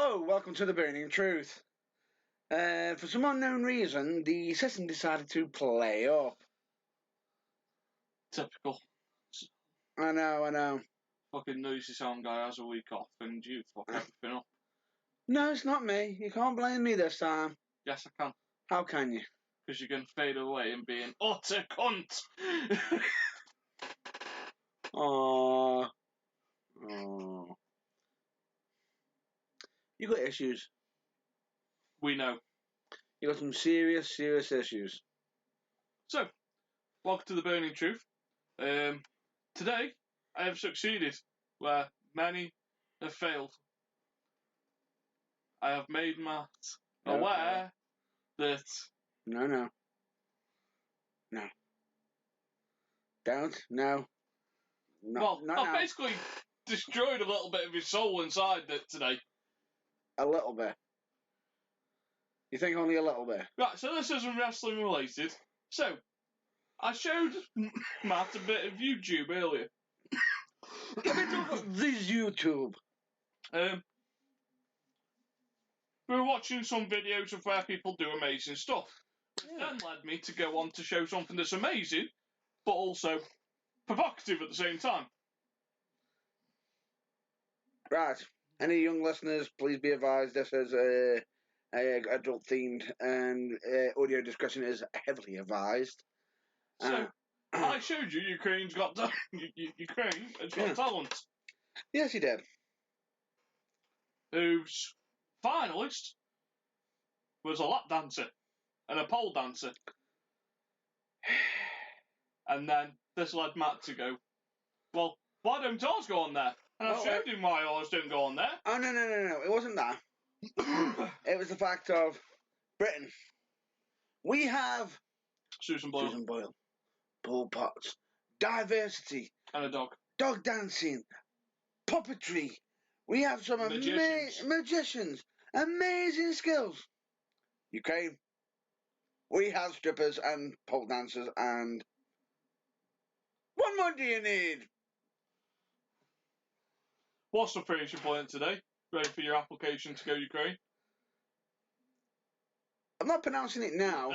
Hello, welcome to The Burning Truth. For some unknown reason, the system decided to play up. Typical. I know. Fucking noisy sound guy has a week off and you fuck everything up. No, it's not me. You can't blame me this time. Yes, I can. How can you? Because you can fade away and be an utter cunt. Aww. You got issues. We know. You got some serious issues. So, welcome to The Burning Truth. Today, I have succeeded where many have failed. I have made Matt aware that... No. Don't. No. I've basically destroyed a little bit of his soul inside that today. A little bit. You think only a little bit? Right, so this isn't wrestling related. So, I showed Matt a bit of YouTube earlier. This YouTube. We were watching some videos of where people do amazing stuff. Which then led me to go on to show something that's amazing, but also provocative at the same time. Right. Any young listeners, please be advised this is adult themed and audio discussion is heavily advised. So, I showed you Ukraine's got Ukraine has got talent. Yes, you did. Whose finalist was a lap dancer and a pole dancer. And then this led Matt to go, well, why don't ours go on there? And I showed him why ours didn't go on there. Oh, no. It wasn't that. It was the fact of Britain. We have Susan Boyle. Paul Potts, diversity, And a dog. Dog dancing, puppetry. We have some magicians, amazing skills. Ukraine, we have strippers and pole dancers and... What more do you need? What's the price you're playing today? Ready for your application to go Ukraine? I'm not pronouncing it now.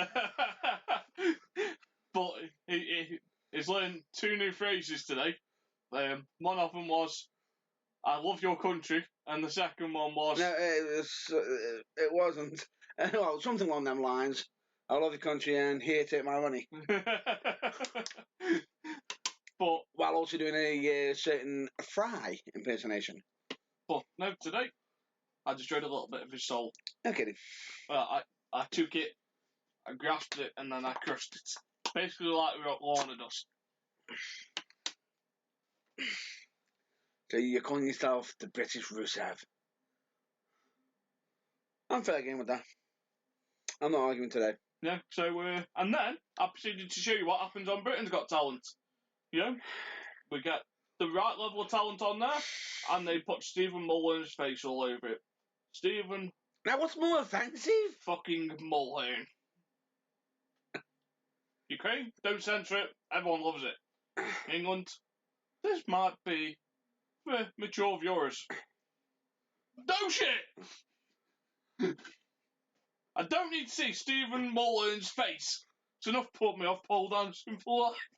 But he's learned two new phrases today. One of them was, I love your country, and the second one was... No, it wasn't. Well, something along them lines. I love your country and here, take my money. But while also doing a certain Fry impersonation. But no, today I destroyed a little bit of his soul. No kidding. I took it, I grasped it, and then I crushed it. Basically like Lorna does. So you're calling yourself the British Rusev? I'm fair game with that. I'm not arguing today. Yeah, so, and then I proceeded to show you what happens on Britain's Got Talent. You know, we get the right level of talent on there, and they put Stephen Mulhern's face all over it. Stephen... Now what's more offensive? Fucking Mulhern. Ukraine, don't censor it, everyone loves it. England, this might be for mature viewers. No shit! I don't need to see Stephen Mulhern's face. It's enough to put me off pole dancing for life.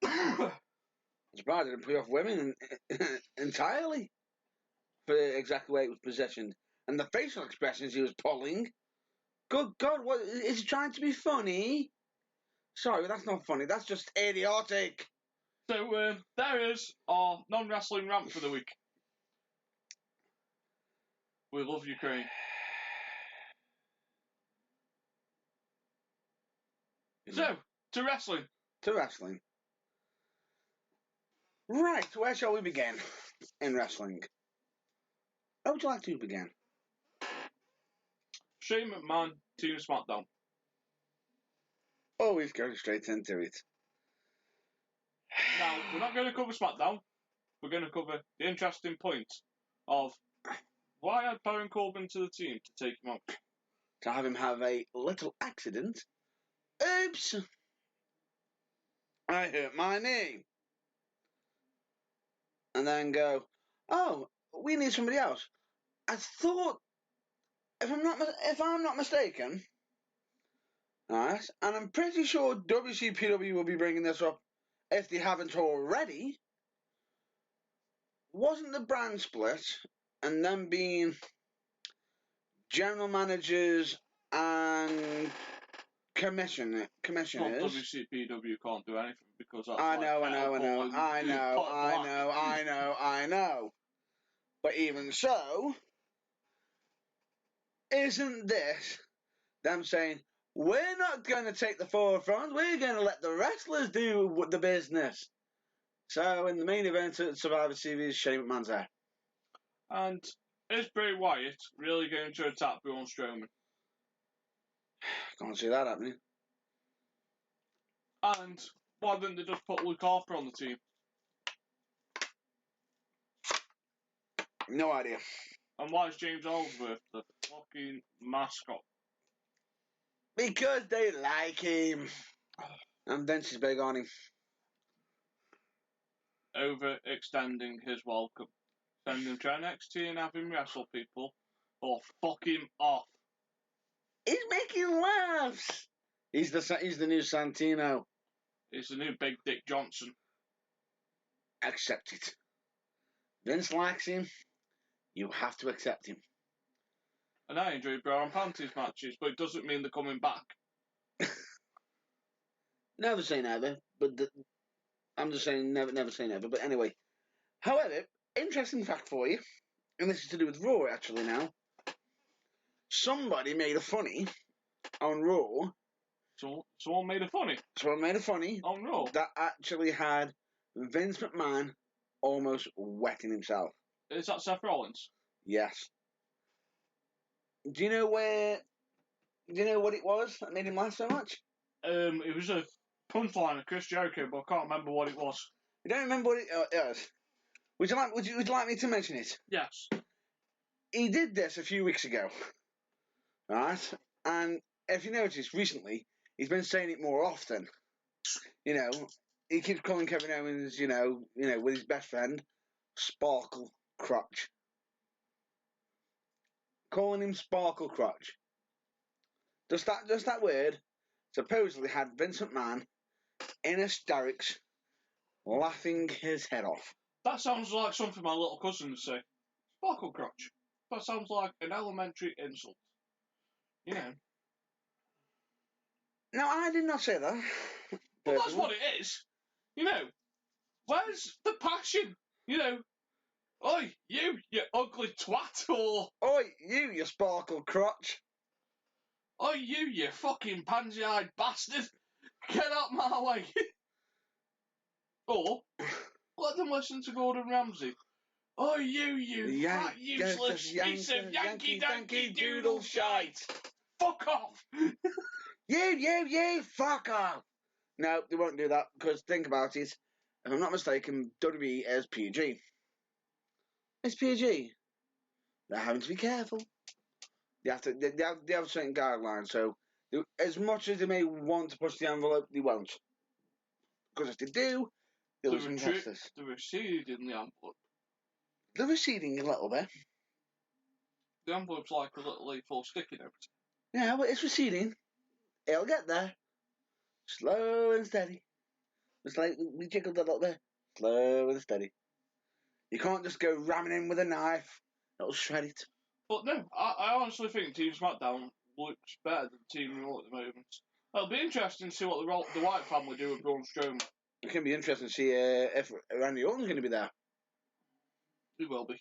I'm surprised I didn't put off women entirely for exactly the way it was positioned. And the facial expressions he was pulling. Good God, what is he trying to be funny? Sorry, that's not funny, that's just idiotic. So, there is our non-wrestling rant for the week. We love Ukraine. So, to wrestling. To wrestling. Right, where shall we begin in wrestling? How would you like to begin? Shane McMahon, Team SmackDown. Always go straight into it. Now, we're not going to cover SmackDown. We're going to cover the interesting point of why add Baron Corbin to the team to take him out? To have him have a little accident. Oops! I hurt my knee. And then go, oh, we need somebody else. I thought, if I'm not mistaken, right, and I'm pretty sure WCPW will be bringing this up if they haven't already. Wasn't the brand split and them being general managers and commissioners? Well, WCPW can't do anything because that's I like know. But even so, isn't this them saying, we're not going to take the forefront, we're going to let the wrestlers do the business? So, in the main event at Survivor Series, Shane McMahon's there. And is Bray Wyatt really going to attack Braun Strowman? Can't see that happening. And why didn't they just put Luke Harper on the team? No idea. And why is James Ellsworth the fucking mascot? Because they like him. And Vince is big on him. Overextending his welcome. Send him to NXT and have him wrestle people. Or fuck him off. He's making laughs. He's the new Santino. He's the new Big Dick Johnson. Accept it. Vince likes him. You have to accept him. And I enjoy bra and panties matches, but it doesn't mean they're coming back. Never say never, but I'm just saying never say never. But anyway, however, interesting fact for you, and this is to do with Raw actually now. Somebody made a funny on Raw. Someone made a funny. Someone made a funny on Raw that actually had Vince McMahon almost wetting himself. Is that Seth Rollins? Yes. Do you know what it was that made him laugh so much? It was a punchline of Chris Jericho, but I can't remember what it was. You don't remember what it was? Would you like me to mention it? Yes. He did this a few weeks ago, right? And if you notice, recently he's been saying it more often. You know, he keeps calling Kevin Owens, you know, with his best friend, Sparkle Crotch. Calling him Sparkle Crotch. Just that word supposedly had Vince McMahon in hysterics, laughing his head off. That sounds like something my little cousin would say. Sparkle Crotch. That sounds like an elementary insult. You know. No, I did not say that. But that's what it is. You know. Where's the passion? You know. Oi, you ugly twat, or... Oi, you Sparkle Crotch. Oi, you fucking pansy-eyed bastard. Get out my way. Or, let them listen to Gordon Ramsay. Oh, you fat, useless piece of Yankee doodle shite. Fuck off. You, fuck off. No, they won't do that, because think about it. If I'm not mistaken, WWE is PG. It's PG. They're having to be careful. They have certain guidelines, so as much as they may want to push the envelope, they won't. Because if they do, they'll lose investors. They're receding the envelope. They're receding a little bit. The envelope's like a little A4 sticky note. Yeah, but it's receding. It'll get there. Slow and steady. It's like we jiggled a little bit. Slow and steady. You can't just go ramming in with a knife. It'll shred it. But no, I honestly think Team SmackDown looks better than Team Raw at the moment. It'll be interesting to see what the White family do with Braun Strowman. It can be interesting to see if Randy Orton's going to be there. He will be.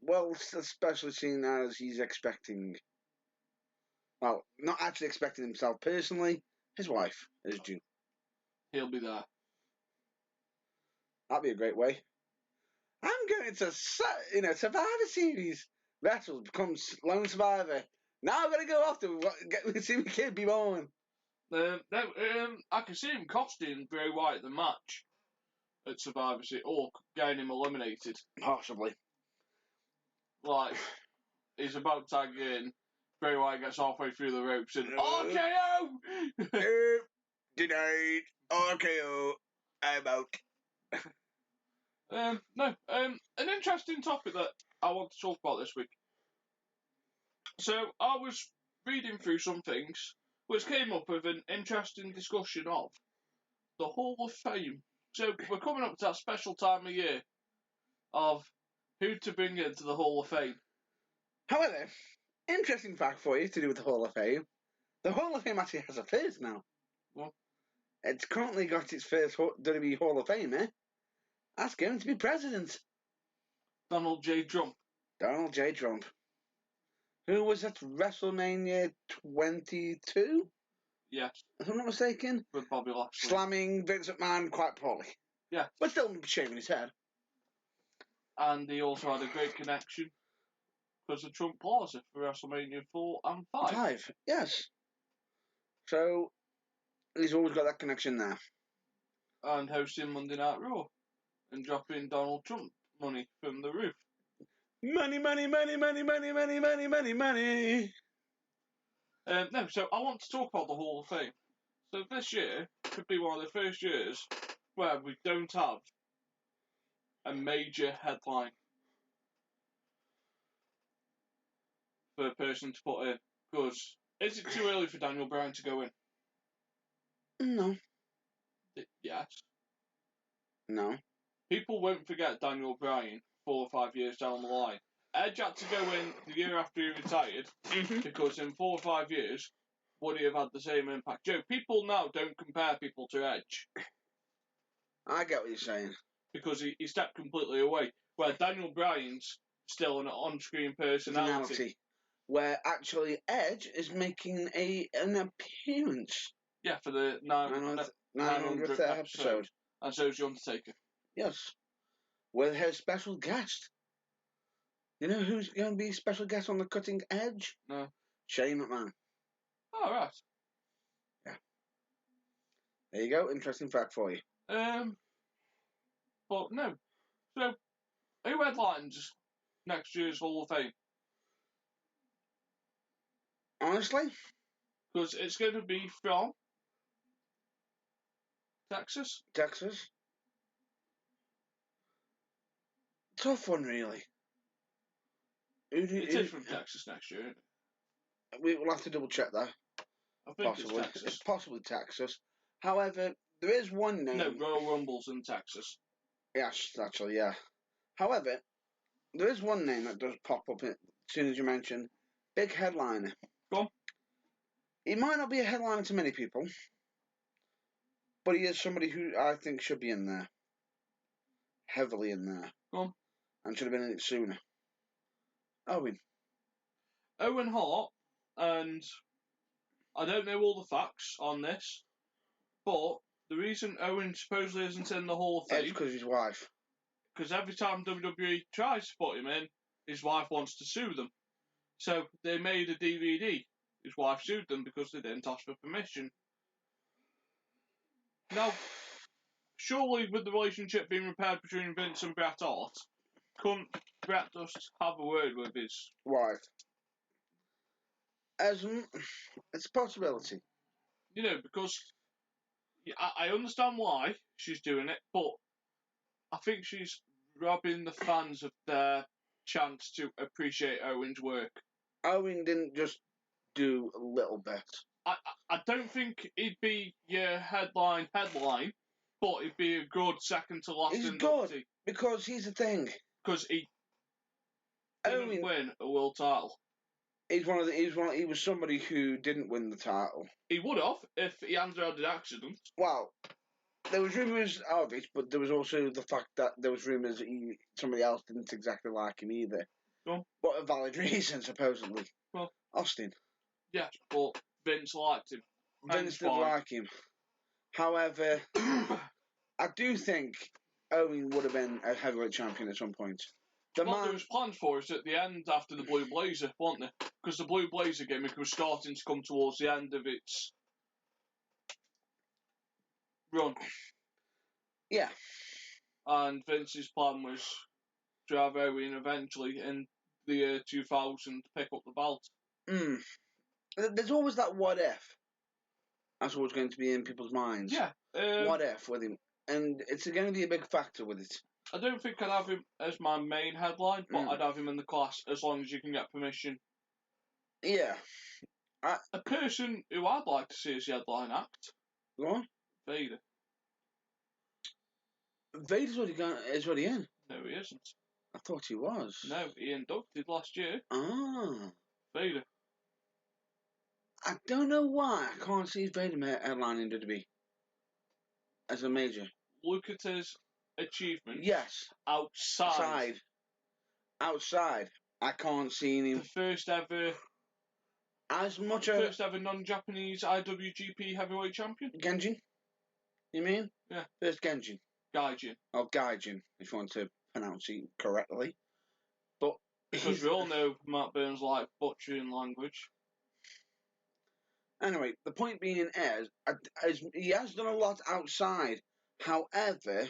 Well, especially seeing as he's expecting... Well, not actually expecting himself personally. His wife is due. He'll be there. That'd be a great way. I'm going to, Survivor Series. Wrestle becomes lone survivor. Now I've got to go off to see my kid be born. I can see him costing Bray Wyatt the match at Survivor Series, or getting him eliminated. Possibly. Like, he's about to tag in. Bray Wyatt gets halfway through the ropes and RKO! Denied. RKO. I'm out. No. An interesting topic that I want to talk about this week. So I was reading through some things, which came up with an interesting discussion of the Hall of Fame. So we're coming up to that special time of year of who to bring into the Hall of Fame. However, interesting fact for you to do with the Hall of Fame. The Hall of Fame actually has a first now. What? It's currently got its first WWE Hall of Fame, eh? That's going to be president. Donald J. Trump. Donald J. Trump. Who was at WrestleMania 22? Yes. If I'm not mistaken. With Bobby Lashley. Slamming Vince McMahon quite poorly. Yeah. But still shaving his head. And he also had a great connection because of Trump Plaza for WrestleMania 4 and 5. 5, yes. So, he's always got that connection there. And hosting Monday Night Raw and dropping Donald Trump money from the roof. Money, money, money, money, money, money, money, money, money. No, so I want to talk about the Hall of Fame. So this year could be one of the first years where we don't have a major headline for a person to put in. Because is it too early for Daniel Bryan to go in? No. Yes. No. People won't forget Daniel Bryan 4 or 5 years down the line. Edge had to go in the year after he retired because in 4 or 5 years, would he have had the same impact? Joe, people now don't compare people to Edge. I get what you're saying. Because he stepped completely away. Where Daniel Bryan's still an on-screen personality. Where actually Edge is making an appearance. Yeah, for the 900th episode. And so is The Undertaker. Yes. With his special guest. You know who's going to be special guest on the Cutting Edge? No. Shane McMahon. Oh, right. Yeah. There you go. Interesting fact for you. But no. So, who headlines next year's Hall of Fame? Honestly? Because it's going to be from Texas. Texas. Tough one, really. It is from Texas next year, isn't it? We will have to double check that. I think possibly. it's Texas. It's possibly Texas. However, there is one name. No, Royal Rumble's in Texas. Yes, actually, yeah. However, there is one name that does pop up as soon as you mention big headliner. Go on. He might not be a headliner to many people, but he is somebody who I think should be in there. Heavily in there. Go on. And should have been in it sooner. Owen Hart, and I don't know all the facts on this, but the reason Owen supposedly isn't in the Hall of Fame is because of his wife. Because every time WWE tries to put him in, his wife wants to sue them. So they made a DVD. His wife sued them because they didn't ask for permission. Now, surely with the relationship being repaired between Vince and Bret Hart, couldn't Bret just have a word with his wife? It's a possibility. You know, because I understand why she's doing it, but I think she's robbing the fans of their chance to appreciate Owen's work. Owen didn't just do a little bit. I don't think he'd be your headline, but he'd be a good second to last. He's good because here's the thing. Because he didn't win a world title. He was somebody who didn't win the title. He would have if he hadn't had an accident. Well, there was rumours of it, but there was also the fact that there was rumours that somebody else didn't exactly like him either. Oh. But a valid reason, supposedly. Well, Austin. Yes, but Vince liked him. Vince did like him. However, I do think Owen would have been a heavyweight champion at some point. There was plans for it at the end after the Blue Blazer, weren't there? Because the Blue Blazer gimmick was starting to come towards the end of its run. Yeah. And Vince's plan was to have Owen eventually in the year 2000 pick up the belt. There's always that what if. That's what's going to be in people's minds. Yeah. What if with him. And it's going to be a big factor with it. I don't think I'd have him as my main headline, but I'd have him in the class as long as you can get permission. Yeah. A person who I'd like to see as the headline act. Go on. Vader. Vader's already in. No, he isn't. I thought he was. No, he inducted last year. Ah. Vader. I don't know why I can't see Vader headlining WWE as a major. Look at his achievement. Yes. Outside. I can't see him. The first ever non-Japanese IWGP Heavyweight Champion. Genjin? You mean? Yeah. First Genjin. Gaijin. Or Gaijin, if you want to pronounce it correctly. But because we all know Matt Burns like butchering language. Anyway, the point being is he has done a lot outside. However,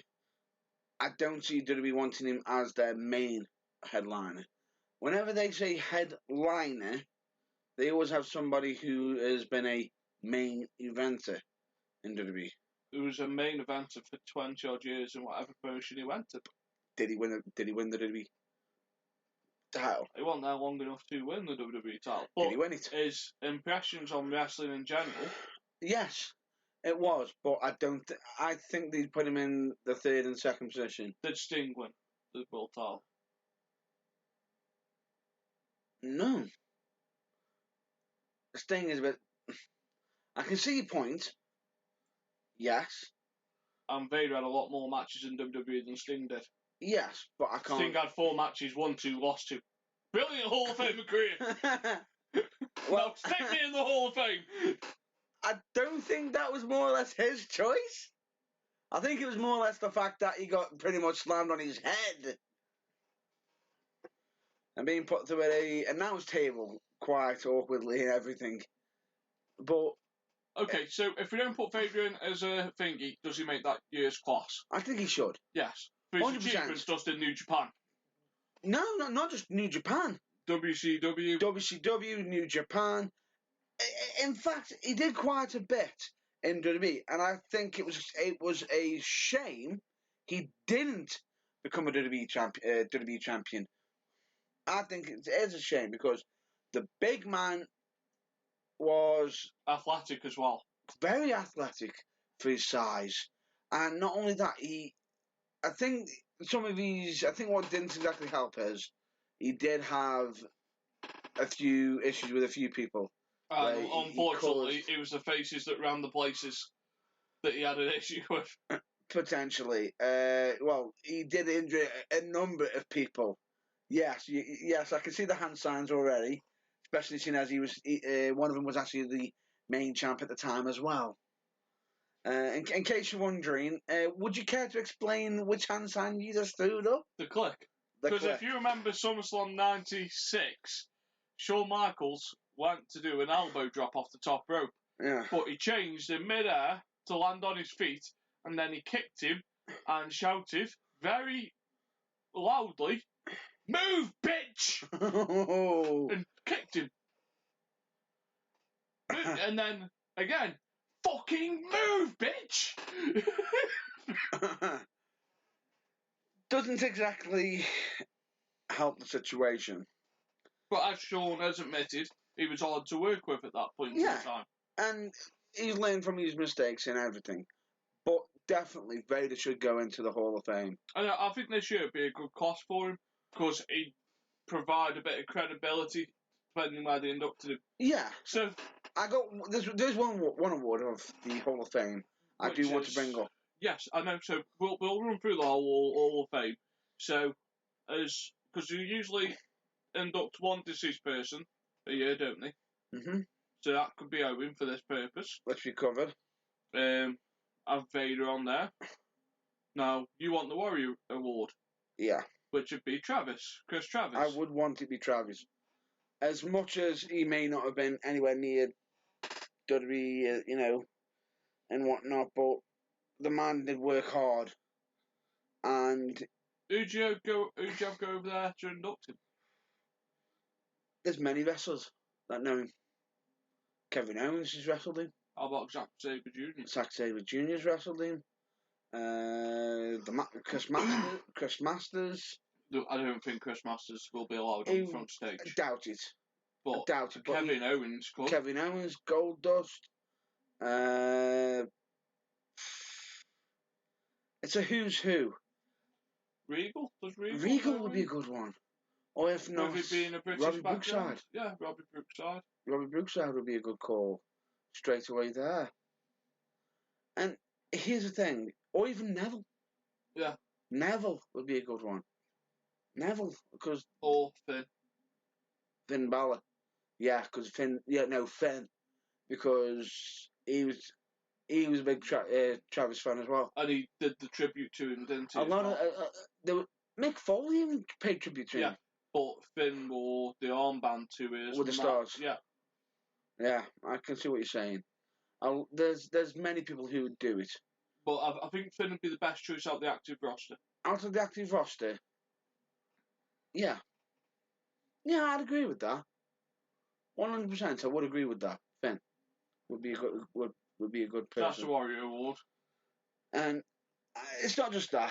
I don't see WWE wanting him as their main headliner. Whenever they say headliner, they always have somebody who has been a main eventer in WWE. Who was a main eventer for 20 odd years in whatever promotion he went to. Did he win the WWE title? He wasn't there long enough to win the WWE title. But did he win it? His impressions on wrestling in general. Yes, it was, but I don't. I think they'd put him in the third and second position. Did Sting win the world title? No. Sting is a bit. I can see your point. Yes. And Vader had a lot more matches in WWE than Sting did. Yes, but I can't. Sting had 4 matches, won 2, lost 2. Brilliant Hall of Fame career. Well, now stick me in the Hall of Fame. I don't think that was more or less his choice. I think it was more or less the fact that he got pretty much slammed on his head and being put through an announce table quite awkwardly and everything. But okay, so if we don't put Vader in as a thingy, does he make that year's class? I think he should. Yes. For his 100%. Achievements just in New Japan. No, not just New Japan. WCW, New Japan. In fact, he did quite a bit in WWE, and I think it was a shame he didn't become a WWE champion. I think it is a shame because the big man was athletic as well, very athletic for his size, and not only that, I think what didn't exactly help is he did have a few issues with a few people. Unfortunately, it was the faces that ran the places that he had an issue with. Potentially. Well, he did injure a number of people. Yes, I can see the hand signs already, especially seeing as one of them was actually the main champ at the time as well. In case you're wondering, would you care to explain which hand sign you just threw up? The Click. Because if you remember SummerSlam 96, Shawn Michaels went to do an elbow drop off the top rope. Yeah. But he changed in midair to land on his feet, and then he kicked him and shouted very loudly, "Move, bitch!" and kicked him. And then, again, "Fucking move, bitch!" Doesn't exactly help the situation. But as Shawn has admitted, he was hard to work with at that point in time. And he's learned from his mistakes and everything. But definitely, Vader should go into the Hall of Fame. And I think this year would be a good cost for him, because he'd provide a bit of credibility, depending where they inducted him. Yeah. So, there's one award of the Hall of Fame I do want to bring up. Yes, I know. So we'll run through the whole Hall of Fame. So, because you usually induct one deceased person a year, don't they? Mm-hmm. So that could be Owen for this purpose. Let's be covered. Have Vader on there. Now, you want the Warrior Award. Yeah. Which would be Chris Travis. I would want it to be Travis. As much as he may not have been anywhere near WWE, and whatnot, but the man did work hard. And who'd you have go over there to induct him? There's many wrestlers that know him. Kevin Owens has wrestled him. How about Zack Sabre Jr.? Zack Sabre Jr. has wrestled him. Chris Masters. I don't think Chris Masters will be allowed on the front stage. Doubt it. But Doubt it. Kevin Owens could. Kevin Owens, Goldust. It's a who's who. Regal? Does Regal? Regal would be a good one. Or if not, with it being a British Robbie background. Brookside. Yeah, Robbie Brookside. Robbie Brookside would be a good call. Straight away there. And here's the thing. Or even Neville. Yeah. Neville would be a good one. Neville, because... Or Finn. Finn Balor. Yeah, because Finn... Yeah, no, Finn. Because he was a big Travis fan as well. And he did the tribute to him, didn't he? A lot of... Mick Foley even paid tribute to him. But Finn wore the armband to his... With the stars. Yeah. Yeah, I can see what you're saying. There's many people who would do it. But I think Finn would be the best choice out of the active roster. Out of the active roster? Yeah. Yeah, I'd agree with that. 100%, I would agree with that. Finn would be a good person. That's the Warrior Award. And it's not just that.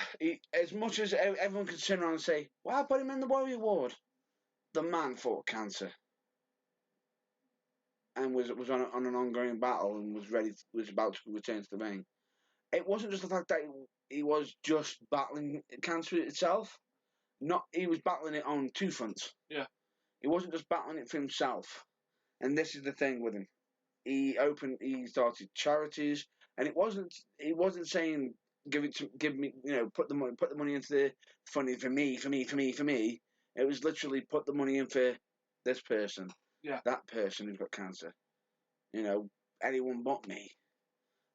As much as everyone can sit around and say, "Why put him in the Warrior Award?" The man fought cancer and was on an ongoing battle and was about to return to the ring. It wasn't just the fact that he was just battling cancer itself. He was battling it on two fronts. Yeah. He wasn't just battling it for himself. And this is the thing with him. He started charities, and he wasn't saying give me, put the money into the funny for me. It was literally put the money in for this person. Yeah. That person who's got cancer. Anyone but me.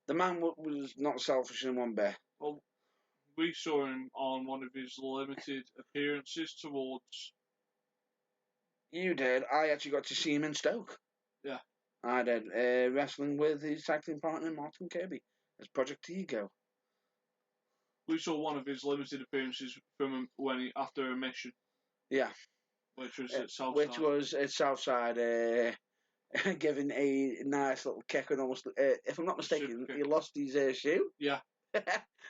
The man was not selfish in one bit. Well, we saw him on one of his limited appearances towards... You did. I actually got to see him in Stoke. Yeah. I did. Wrestling with his tag team partner, Martin Kirby, as Project Ego. We saw one of his limited appearances from him after a mission. Yeah. Which was at Southside. Which was at Southside, giving a nice little kick and almost, if I'm not mistaken, he lost his shoe. Yeah.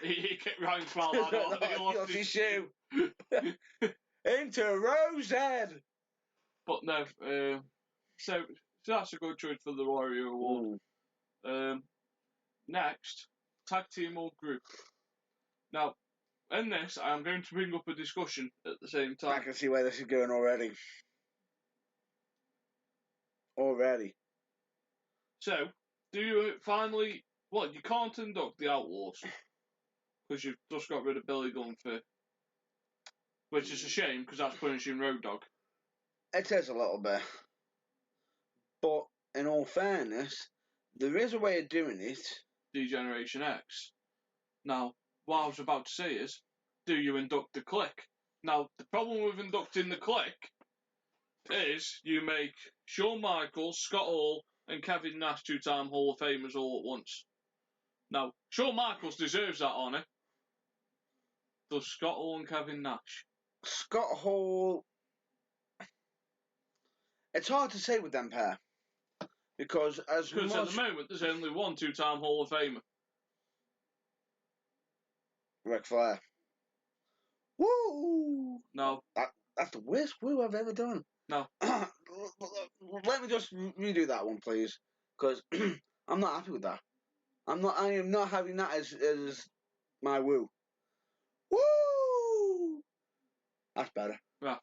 He kicked Ryan Small out. He lost his shoe. Into Rosehead. But no, so that's a good choice for the Warrior Award. Next, tag team or group. Now, in this, I'm going to bring up a discussion at the same time. I can see where this is going already. So, do you finally... What, you can't induct the Outlaws? Because you've just got rid of Billy Gunn which is a shame, because that's punishing Road Dogg. It is a little bit. But, in all fairness, there is a way of doing it. D-Generation X. Now, what I was about to say is, do you induct the Clique? Now, the problem with inducting the Clique is you make Shawn Michaels, Scott Hall, and Kevin Nash two-time Hall of Famers all at once. Now, Shawn Michaels deserves that honour. Does Scott Hall and Kevin Nash? Scott Hall... It's hard to say with them pair. Because at the moment, there's only one two-time Hall of Famer. Ric Flair. Woo! No. That's the worst woo I've ever done. No. Let me just redo that one, please. Because I'm not happy with that. I am not having that as my woo. Woo! That's better. Right.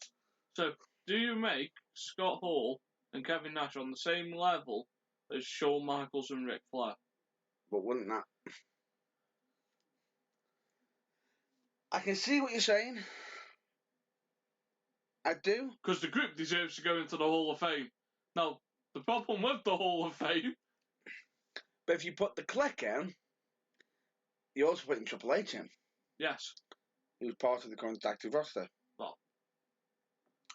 So, do you make Scott Hall and Kevin Nash on the same level as Shawn Michaels and Ric Flair? But wouldn't that... I can see what you're saying. I do. Because the group deserves to go into the Hall of Fame. Now, the problem with the Hall of Fame... But if you put the Clique in, you're also putting Triple H in. Yes. He was part of the current active roster. Well,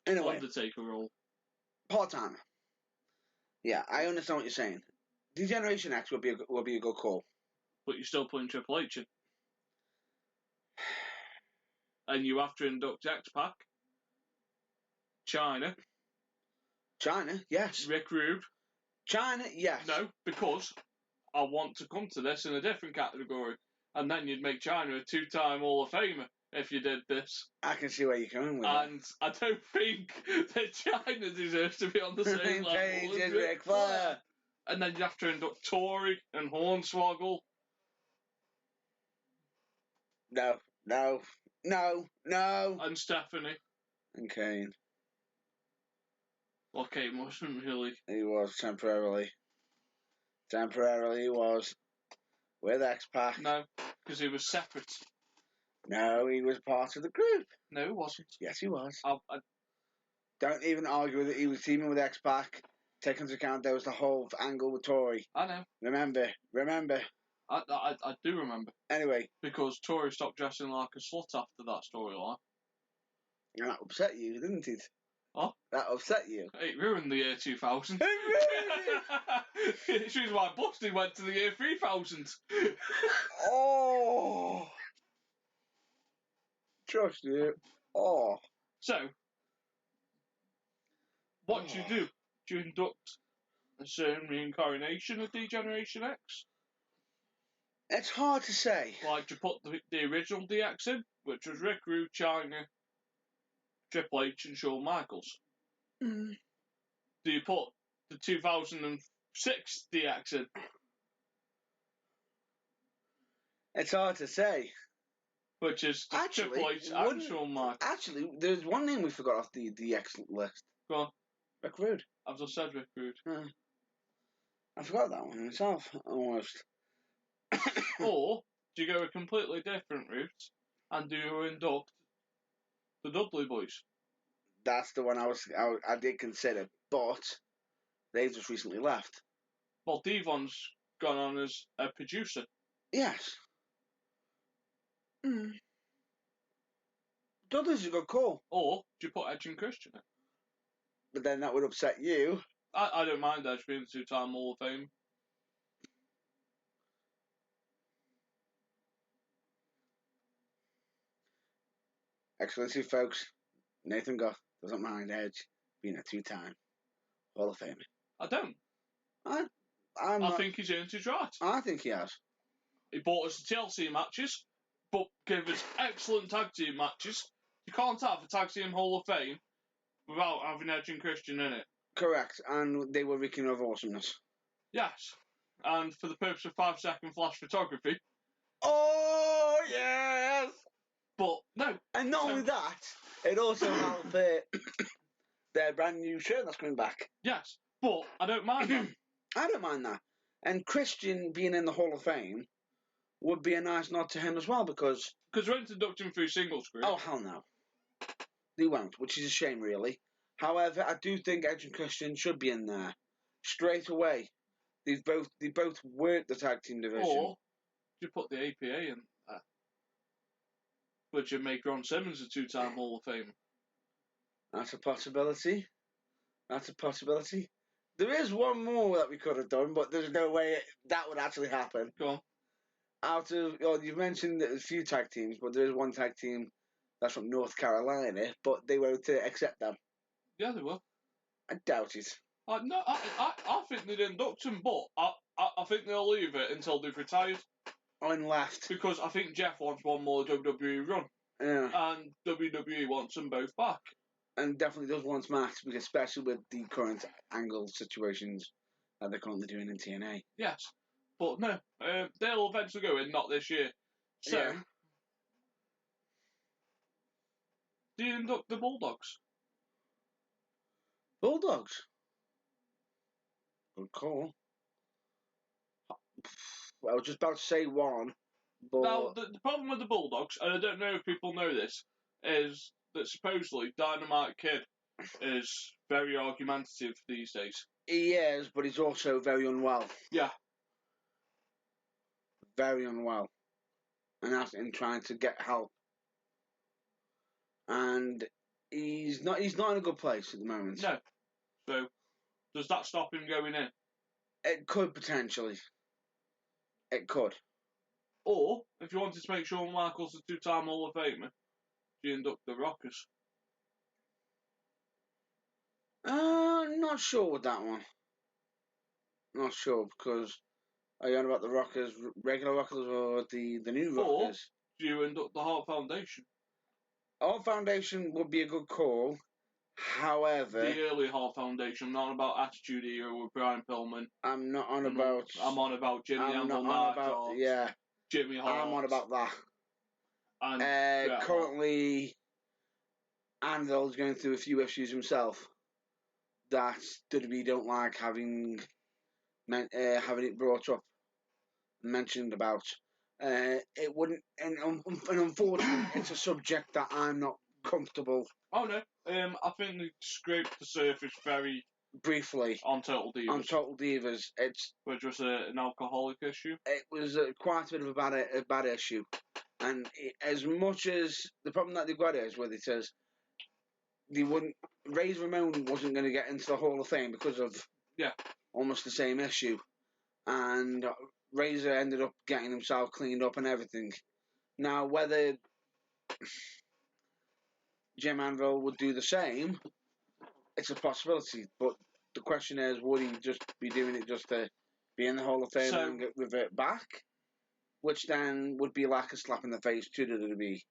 anyway. Undertaker role. Part-timer. Yeah, I understand what you're saying. D-Generation X would be a good call. But you're still putting Triple H in. And you have to induct X-Pac. China, yes. Rick Rude. China, yes. No, because I want to come to this in a different category. And then you'd make China a 2-time Hall of Famer if you did this. I can see where you're going with And I don't think that China deserves to be on the that. same level Page as is Ric Ric Flair. And then you have to induct Tory and Hornswoggle. No. And Stephanie. And Kane. Well, Kane wasn't really. He was temporarily. Temporarily he was. With X-Pac. No, because he was separate. No, he was part of the group. No, he wasn't. Yes, he was. I Don't even argue that he was teaming with X-Pac. Take into account there was the whole angle with Tori. know. Remember. I do remember. Anyway. Because Tori stopped dressing like a slut after that storyline. And that upset you, didn't it? What? That upset you. It ruined the year 2000. It ruined Which is why Busty went to the year 3000. Oh. Trust you. Oh. So, what do you do? Do you induct a certain reincarnation of D-Generation X? It's hard to say. Like, do you put the original DX in, which was Rick Rude, China, Triple H and Shawn Michaels? Mm. Do you put the 2006 DX in? It's hard to say. Which is Triple H and Shawn Michaels. Actually, there's one name we forgot off the DX list. Go on. Rick Rude. I've just said Rick Rude. I forgot that one myself, almost. Or do you go a completely different route and do you induct the Dudley Boys? That's the one I did consider, but they've just recently left. Well, Devon's gone on as a producer. Yes. Dudley's a good call. Or do you put Edge and Christian in? But then that would upset you. I don't mind Edge being the 2-time Hall of Fame. Excellency, folks. Nathan Goff doesn't mind Edge being a 2-time Hall of Famer. I don't. I think he's earned his right. I think he has. He bought us the TLC matches, but gave us excellent tag team matches. You can't have a tag team Hall of Fame without having Edge and Christian in it. Correct, and they were reeking of awesomeness. Yes, and for the purpose of 5-second flash photography. Oh, yes! But, no. And not only that, it also helped their brand new shirt that's coming back. Yes, but I don't mind that. I don't mind that. And Christian being in the Hall of Fame would be a nice nod to him as well, because... Because we're inducting through singles group. Oh, hell no. They won't, which is a shame, really. However, I do think Edge and Christian should be in there. Straight away. They both work the tag team division. Or, you put the APA in there. Which would make Ron Simmons a 2-time Hall of Fame. That's a possibility. There is one more that we could have done, but there's no way that would actually happen. Go on. You've mentioned that there's a few tag teams, but there is one tag team that's from North Carolina, but they won't accept them. Yeah, they will. I doubt it. No, I think they'd induct them, but I think they'll leave it until they've retired. On left. Because I think Jeff wants one more WWE run. Yeah. And WWE wants them both back. And definitely does want Matt, because especially with the current angle situations that they're currently doing in TNA. Yes. But no, they'll eventually go in, not this year. So, yeah. Do you induct the Bulldogs? Bulldogs? Good call. I was just about to say one, but... Now, the problem with the Bulldogs, and I don't know if people know this, is that supposedly Dynamite Kid is very argumentative these days. He is, but he's also very unwell. Yeah. Very unwell. And that's in trying to get help. And he's not in a good place at the moment. No. So, does that stop him going in? It could potentially. It could. Or, if you wanted to make Shawn Michaels a 2-time Hall of Famer, do you induct the Rockers? Not sure with that one. Not sure, because Are you on about the Rockers, regular Rockers, or the new Rockers? Do you induct the Hart Foundation? Hart Foundation would be a good call. However, The early Hart Foundation. I'm not on about Attitude Era with Brian Pillman. I'm not on about. I'm on about Jimmy I'm Anvil, not on about. Yeah, Jimmy Hart. I'm on about that. And currently, Anvil's going through a few issues himself that WWE don't like having it brought up, mentioned about. It wouldn't, and unfortunately, it's a subject that I'm not comfortable. Oh no, I think they scraped the surface very briefly on Total Divas. On Total Divas, which was an alcoholic issue. It was quite a bit of a bad issue, and as much as the problem that they've got is with it is they wouldn't. Razor Ramon wasn't going to get into the Hall of Fame because of almost the same issue, and Razor ended up getting himself cleaned up and everything. Now, whether Jim Anvil would do the same, it's a possibility. But the question is, would he just be doing it just to be in the Hall of Fame and revert back? Which then would be like a slap in the face to the WWE,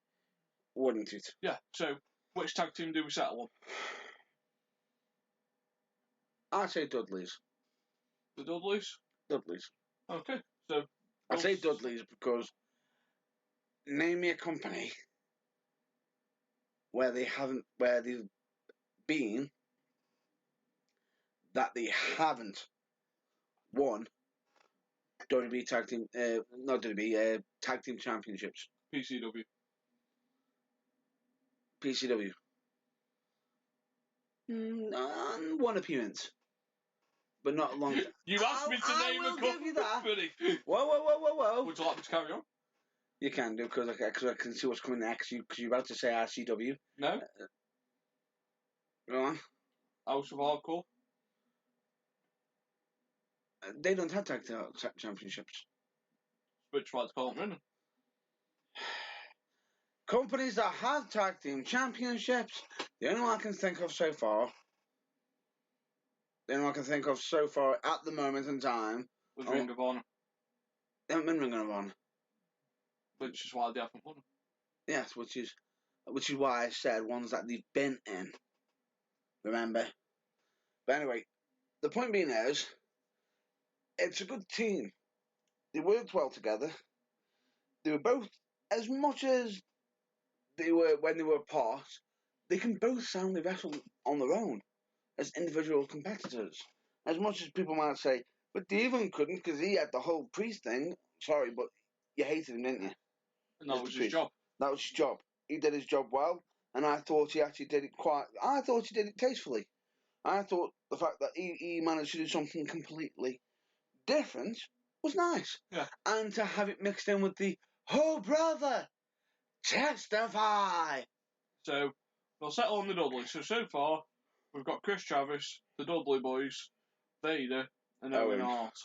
wouldn't it? Yeah, so which tag team do we settle on? I'd say Dudley's. The Dudleys? Dudley's. Okay, so... I say Dudley's because name me a company where they've been that they haven't won WWE tag team, not WWE, tag team championships. PCW. PCW. One appearance, but not a long. You asked me to name a company. Whoa! Would you like me to carry on? You can do because I can see what's coming next. Because you're about to say RCW. No. Go on. House of Hardcore. They don't have tag championships. Which one's called running? Companies that have tag team championships, the only one I can think of so far at the moment in time was Ring of Honor. They haven't been Ring of Honor. Which is why they haven't won. Yes, which is why I said ones that they've been in. Remember? But anyway, the point being is, it's a good team. They worked well together. They were both, as much as they were when they were apart, they can both soundly wrestle on their own as individual competitors. As much as people might say, but Devon couldn't because he had the whole Priest thing. Sorry, but you hated him, didn't you? And that was his job. That was his job. He did his job well, and I thought he actually did it I thought he did it tastefully. I thought the fact that he managed to do something completely different was nice. Yeah. And to have it mixed in with the, oh brother, testify. So, we'll settle on the Dudley. So far, we've got Chris Travis, the Dudley Boys, Vader, and Owen Hart.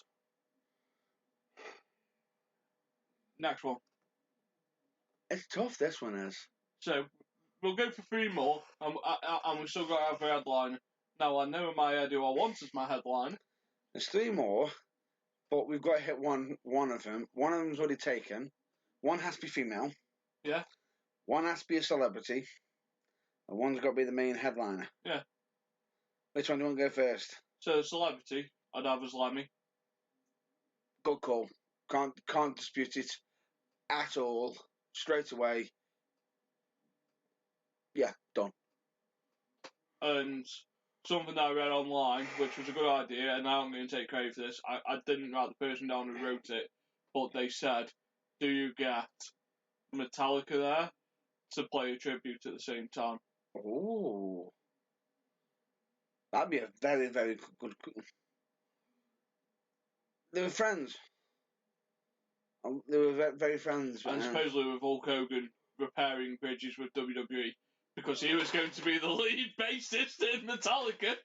Next one. It's tough, this one is. So, we'll go for 3 more, and we've still got to have a headline. Now, I know in my head who I want as my headline. There's 3 more, but we've got to hit one of them. One of them's already taken. One has to be female. Yeah. One has to be a celebrity. And one's got to be the main headliner. Yeah. Which one do you want to go first? So, celebrity, I'd have as Lemmy. Good call. Can't dispute it at all. Straight away. Yeah, done. And something that I read online, which was a good idea, and I'm going to take credit for this. I didn't write the person down who wrote it, but they said, do you get Metallica there to play a tribute at the same time? Oh. That'd be a very, very good... They were friends. They were very friends. And supposedly with Hulk Hogan repairing bridges with WWE, because he was going to be the lead bassist in Metallica.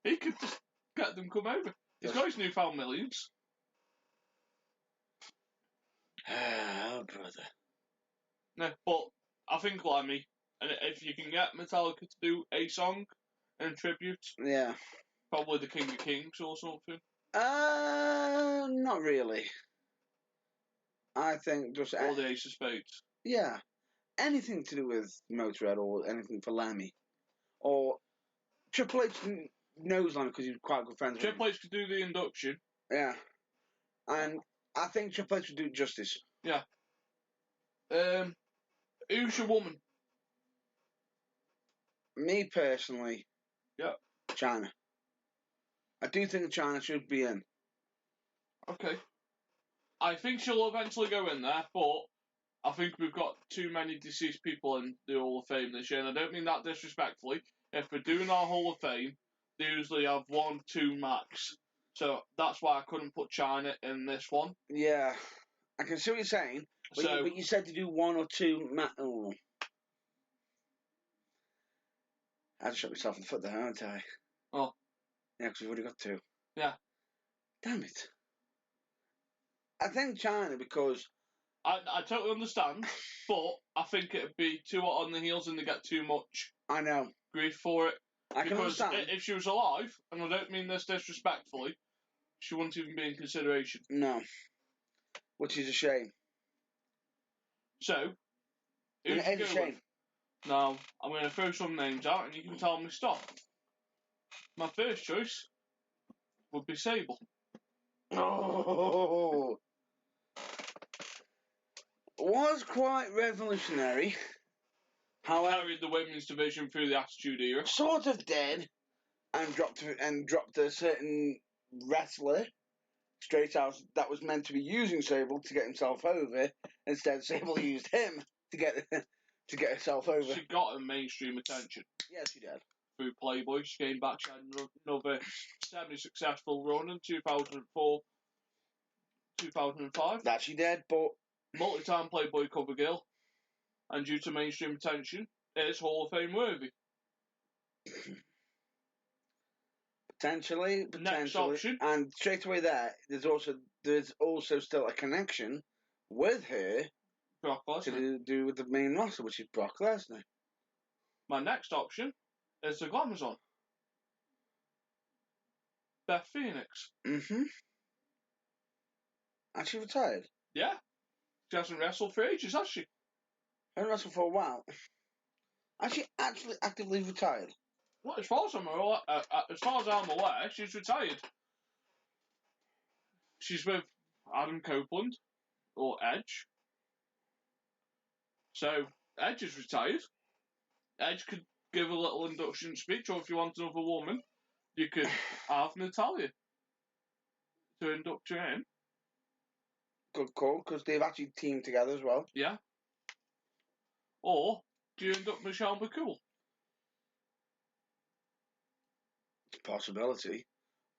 He could just get them come over. He's got his newfound millions. Oh, brother. No, but I think Lemmy, and if you can get Metallica to do a song and tribute, yeah, probably the King of Kings or something. Not really. I think just Or the Ace of Spades? yeah, anything to do with Motorhead or anything for Lemmy, or Triple H knows Lemmy because he was quite good friends with him. Triple H could do the induction. Yeah, and I think Triple H would do it justice. Yeah. Who's your woman? Me personally, Yeah. China. I do think China should be in. Okay. I think she'll eventually go in there, but I think we've got too many deceased people in the Hall of Fame this year, and I don't mean that disrespectfully. If we're doing our Hall of Fame, they usually have 1, 2 max. So that's why I couldn't put China in this one. Yeah, I can see what you're saying, but you said to do 1 or 2 Oh. I just shot myself in the foot there, haven't I? Oh. Yeah, because we've already got 2. Yeah. Damn it. I think China because... I totally understand, but I think it'd be too hot on the heels and they get too much I know. grief for it. I can understand. If she was alive, and I don't mean this disrespectfully, she wouldn't even be in consideration. No. Which is a shame. So, It is a shame. Now, I'm going to throw some names out and you can tell me stop. My first choice would be Sable. Oh. Was quite revolutionary. However, Carried the women's division through the Attitude Era. Sort of did, and dropped a certain wrestler straight out that was meant to be using Sable to get himself over. Instead, Sable used him to get herself over. She got a mainstream attention. Yes, she did. Through Playboy, she came back. She had another semi-successful run in 2004, 2005. That she did, but multi-time Playboy cover girl, and due to mainstream attention, it's Hall of Fame worthy. Potentially. Next option. And straight away there's also still a connection with her Brock Lesnar. to do with the main roster, which is Brock Lesnar. My next option is the Glamazon. Beth Phoenix. Mm-hmm. And she retired? Yeah. She hasn't wrestled for ages, has she? Hasn't wrestled for a while. Has she actually actively retired? Well, as far as I'm aware, she's retired. She's with Adam Copeland, or Edge. So, Edge is retired. Edge could give a little induction speech, or if you want another woman, you could have Natalya to induct her in. Good call, because they've actually teamed together as well. Yeah. Or do you induct Michelle McCool? It's a possibility.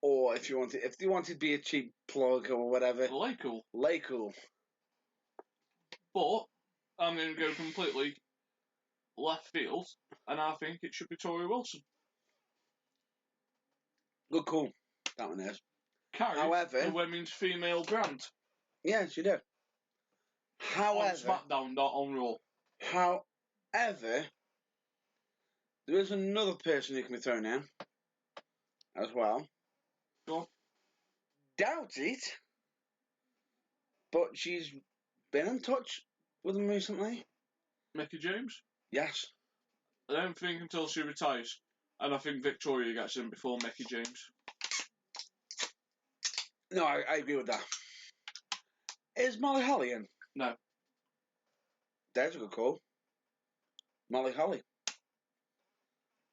Or if you wanted to be a cheap plug or whatever. LayCool. But I'm going to go completely left field, and I think it should be Tori Wilson. Good call. That one is. Carried the women's female brand. Yeah, she did. However, on SmackDown, not on Raw. However, there is another person who can be thrown in as well. Go on. Doubt it, but she's been in touch with him recently. Mickie James? Yes. I don't think until she retires. And I think Victoria gets in before Mickie James. No, I agree with that. Is Molly Holly in? No. There's a good call. Molly Holly.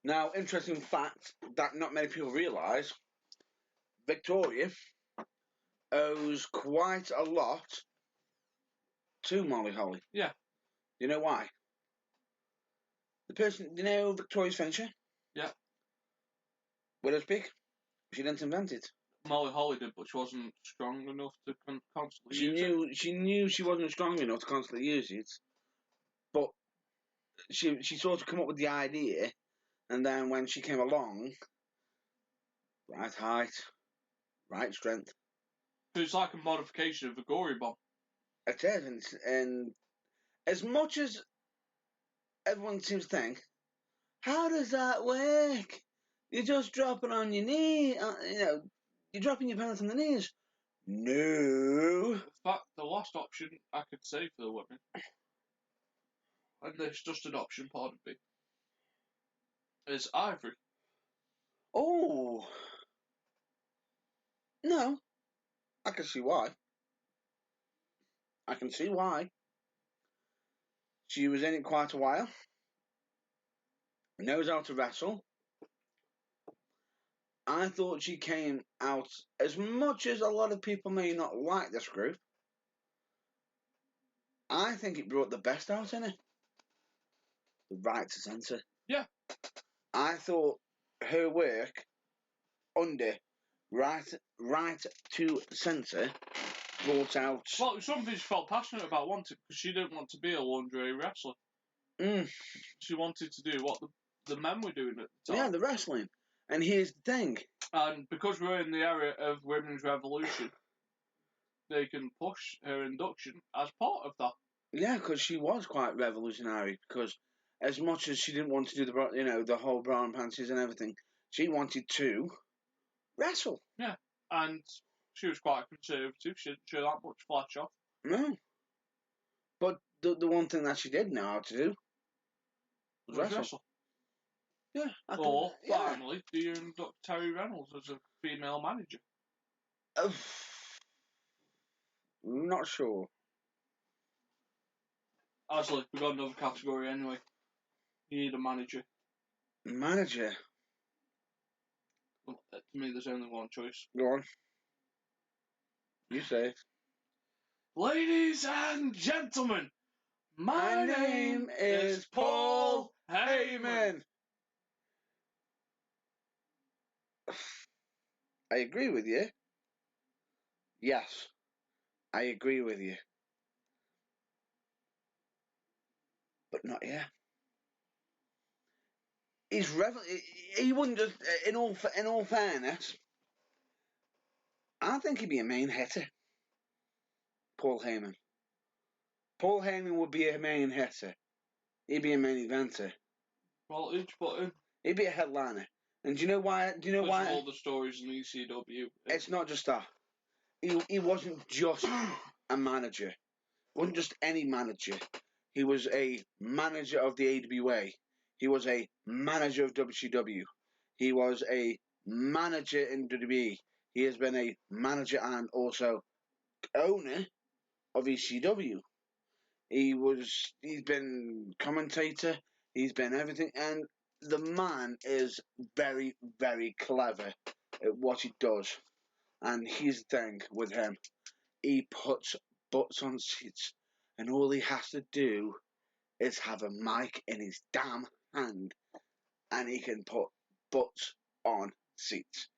Now, interesting fact that not many people realise, Victoria owes quite a lot to Molly Holly. Yeah. You know why? You know Victoria's finisher? Yeah. Widow's Peak? She didn't invent it. Molly Holly did, but she wasn't strong enough to constantly use it. She knew she wasn't strong enough to constantly use it, but she sort of come up with the idea, and then when she came along, right height, right strength. It's like a modification of the Gory Bomb. It is, and as much as everyone seems to think, how does that work? You just drop it on your knee, You're dropping your pants on the knees. No. In fact, the last option I could say for the women, and this is just an option, pardon me, is Ivory. Oh. No. I can see why. I can see why. She was in it quite a while. Knows how to wrestle. I thought she came out, as much as a lot of people may not like this group, I think it brought the best out in her. The right to censor. Yeah. I thought her work under right to censor brought out. Well, it was something she felt passionate about wanting, because she didn't want to be a lingerie wrestler. She wanted to do what the men were doing at the time. Yeah, the wrestling. And here's the thing. And because we're in the era of women's revolution, they can push her induction as part of that. Yeah, because she was quite revolutionary. Because as much as she didn't want to do the whole bra and panties and everything, she wanted to wrestle. Yeah, and she was quite conservative. She didn't show that much flash off. No. But the one thing that she did know how to do was wrestle. Yeah. Finally, do you induct Terry Reynolds as a female manager? Not sure. Actually, we've got another category anyway. You need a manager. Manager? Well, to me, there's only one choice. Go on. You say it. Ladies and gentlemen, my name is Paul Heyman. I agree with you. Yes, I agree with you. But not yet. He wouldn't just. In all fairness, I think he'd be a main hitter. Paul Heyman. Paul Heyman would be a main hitter. He'd be a main eventer. Well, each button. He'd be a headliner. And do you know why? All the stories in ECW. It's not just that. He wasn't just a manager. He wasn't just any manager. He was a manager of the AWA. He was a manager of WCW. He was a manager in WWE. He has been a manager and also owner of ECW. He's been commentator. He's been everything, and the man is very, very clever at what he does. And here's the thing with him. He puts butts on seats, and all he has to do is have a mic in his damn hand, and he can put butts on seats.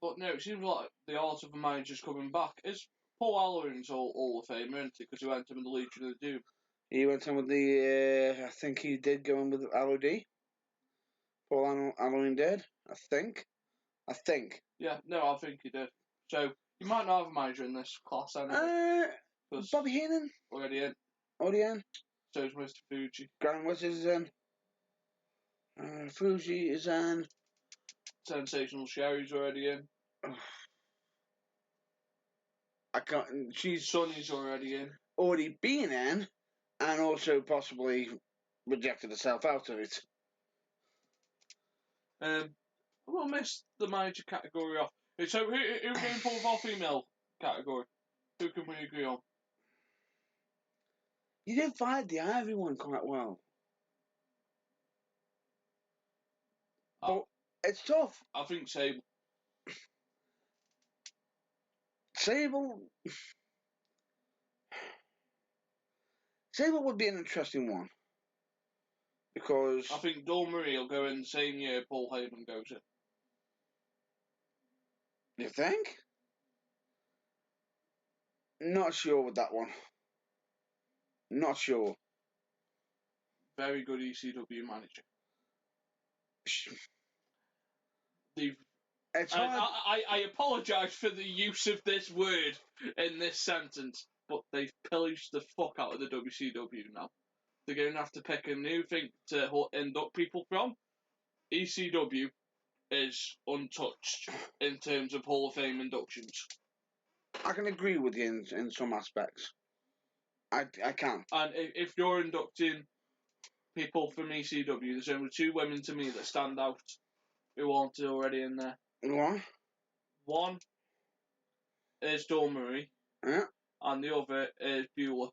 But no, it seems like the art of a manager's coming back. Is Paul Halloran's Hall of Fame, isn't he? Because he went in with the Legion of Doom. He went in with the, I think he did go in with LOD. Paul Halloran did, I think. Yeah, no, I think he did. So, you might not have a manager in this class anyway. Bobby Heenan. Already in. So is Mr. Fuji. Grand Wizard is in. Fuji is in. Sensational Sherry's already in. I can't. Sonny's already in. Already been in, and also possibly rejected herself out of it. We'll miss the manager category off. So who going for our female category? Who can we agree on? You did find the Ivory one quite well. But it's tough. I think Sable. Sable would be an interesting one. Because I think Dawn Marie will go in the same year Paul Heyman goes in. You think? Not sure with that one. Not sure. Very good ECW manager. I apologise for the use of this word in this sentence, but they've pillaged the fuck out of the WCW now. They're going to have to pick a new thing to induct people from. ECW is untouched in terms of Hall of Fame inductions. I can agree with you in some aspects. I can. And if you're inducting people from ECW, there's only 2 women to me that stand out who aren't already in there. What? One is Dawn Marie, Yeah. and the other is Beulah.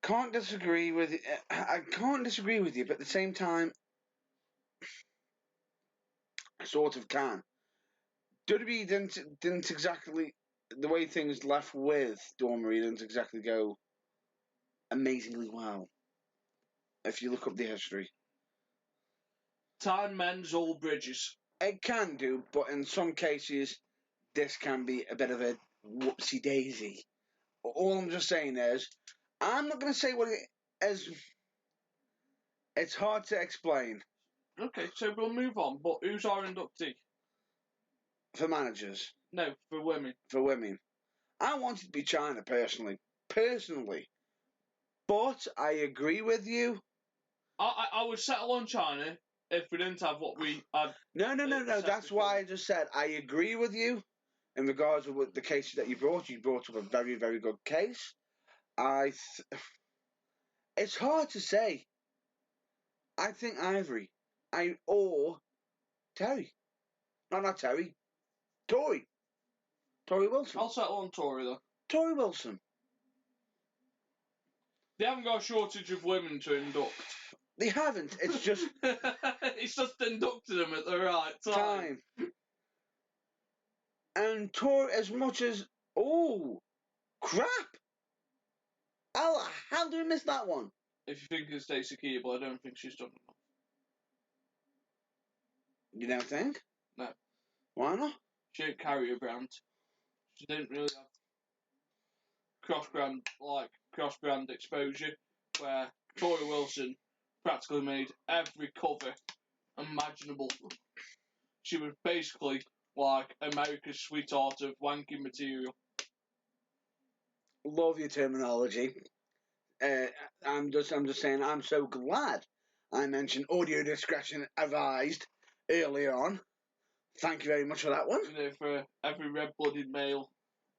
Can't disagree with you. I can't disagree with you, but at the same time, I sort of can. WWE didn't exactly, the way things left with Dawn Marie didn't exactly go amazingly well. If you look up the history, Time mends all bridges. it can do, but in some cases, this can be a bit of a whoopsie daisy. All I'm just saying is, I'm not going to say what it is. It's hard to explain Okay, so we'll move on. But who's our inductee? for managers, No, for women. for women. I wanted to be China personally, but I agree with you. I would settle on China if we didn't have what we had. No. That's before. why I just said I agree with you in regards to the cases that you brought. You brought up a very, very good case. It's hard to say. I think Ivory, or Terry. No, not Terry. Tori Wilson. I'll settle on Tory though. Tori Wilson. They haven't got a shortage of women to induct. They haven't. It's just It's just inducted them at the right time. And Tori, as much as crap. How do we miss that one? If you think it's Stacey Keeble, I don't think she's done enough. You don't think? No. Why not? She didn't carry a brand. She didn't really have cross-brand exposure, where Tori Wilson practically made every cover imaginable. She was basically like America's sweetheart of wanking material. Love your terminology. I'm just saying. I'm so glad I mentioned audio discretion advised earlier on. Thank you very much for that one. You know, for every red-blooded male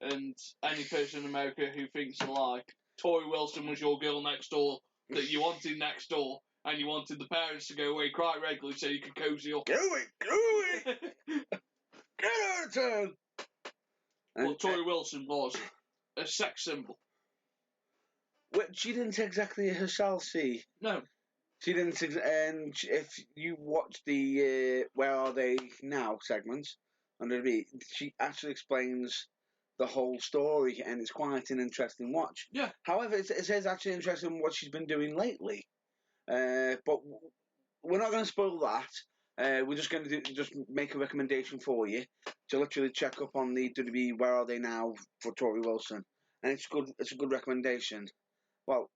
and any person in America who thinks alike, Tori Wilson was your girl next door that you wanted next door, and you wanted the parents to go away quite regularly so you could cozy up. Do it! Get out of town! But Tori Wilson was a sex symbol. Which she didn't exactly herself see. No. She didn't. And if you watch the Where Are They Now segments on WWE, she actually explains the whole story, and it's quite an interesting watch. Yeah. However, it is actually interesting what she's been doing lately. But we're not going to spoil that. We're just going to just make a recommendation for you to literally check up on the WWE Where Are They Now for Tori Wilson, and it's good. It's a good recommendation. Well,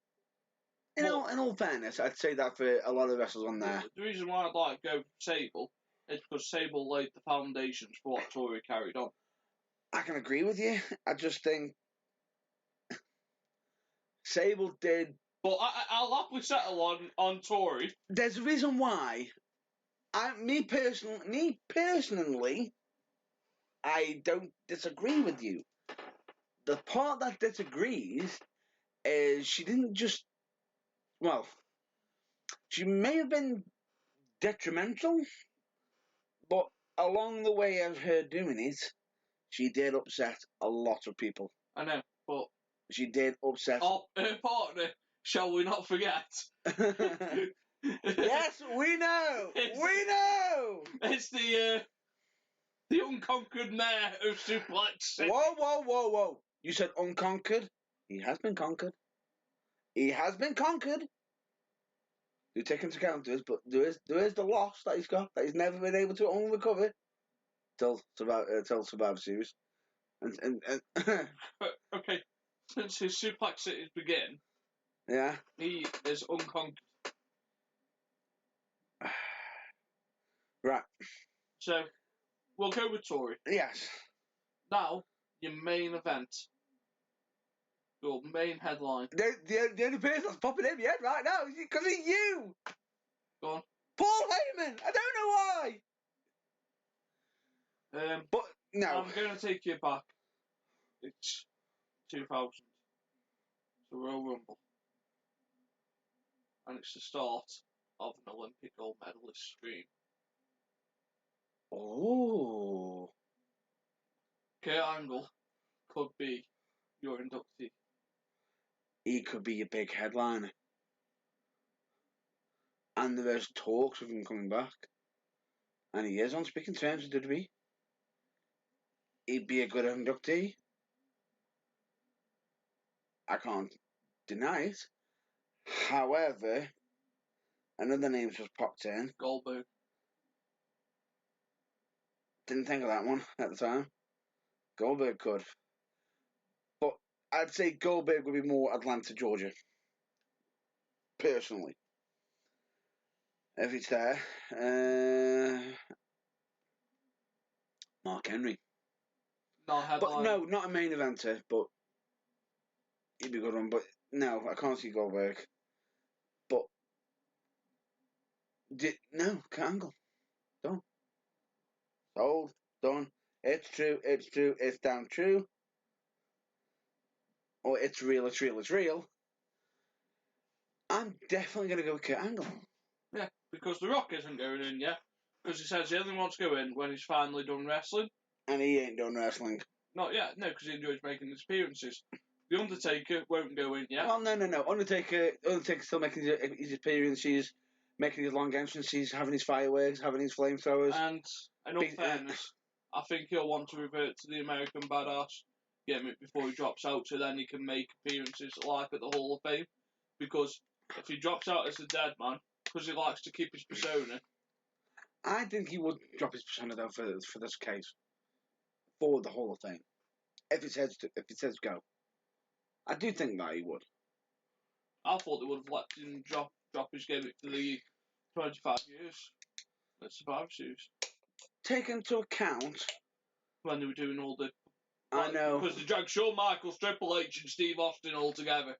in all fairness, I'd say that for a lot of wrestlers on there. The reason why I'd like to go for Sable is because Sable laid the foundations for what Tori carried on. I can agree with you. I just think Sable did. But I'll happily settle on Tori. There's a reason why. Me personally, I don't disagree with you. The part that disagrees is she didn't just. Well, she may have been detrimental, but along the way of her doing it, she did upset a lot of people. I know, but she did upset. Her partner, shall we not forget? Yes, we know. It's the unconquered mayor of Suplex. Whoa! You said unconquered. He has been conquered. You take into account this, but there is the loss that he's got that he's never been able to recover till Survivor Series. And okay, since his Suplex Cities began, yeah, he is unconquered. Right. So we'll go with Tori. Yes. Now your main event. Your main headline. The only person that's popping in my head right now is because of you. Go on. Paul Heyman. I don't know why. But no. I'm going to take you back. It's 2000. It's the Royal Rumble. And it's the start of an Olympic gold medalist stream. Oh. Kurt Angle could be your inductee. He could be a big headliner. And there's talks of him coming back. And he is on speaking terms with WWE. He'd be a good inductee. I can't deny it. However, another name just popped in. Goldberg. Didn't think of that one at the time. Goldberg could. But I'd say Goldberg would be more Atlanta, Georgia. Personally. If it's there. Mark Henry. Not a headline. But no, not a main eventer, but he'd be a good one. But no, I can't see Goldberg. But no, Angle. Done. Sold. Done. It's true. It's true. It's damn true. Or it's real. It's real. It's real. I'm definitely going to go with Kurt Angle. Yeah, because The Rock isn't going in yet. Because he says he only wants to go in when he's finally done wrestling. And he ain't done wrestling. Not yet, no, because he enjoys making his appearances. The Undertaker won't go in yet. Well, no. Undertaker's still making his appearances, making his long entrances, having his fireworks, having his flamethrowers. And in all fairness, I think he'll want to revert to the American Badass gimmick before he drops out, so then he can make appearances like at the Hall of Fame. Because if he drops out as a dead man, because he likes to keep his persona. I think he would drop his persona though for this case, for the Hall of Fame. If it says go, I do think that he would. I thought they would have let him drop his gimmick for the 25 years at Survivor Series. Take into account when they were doing all the. I know. Because they dragged Shawn Michaels, Triple H, and Steve Austin all together.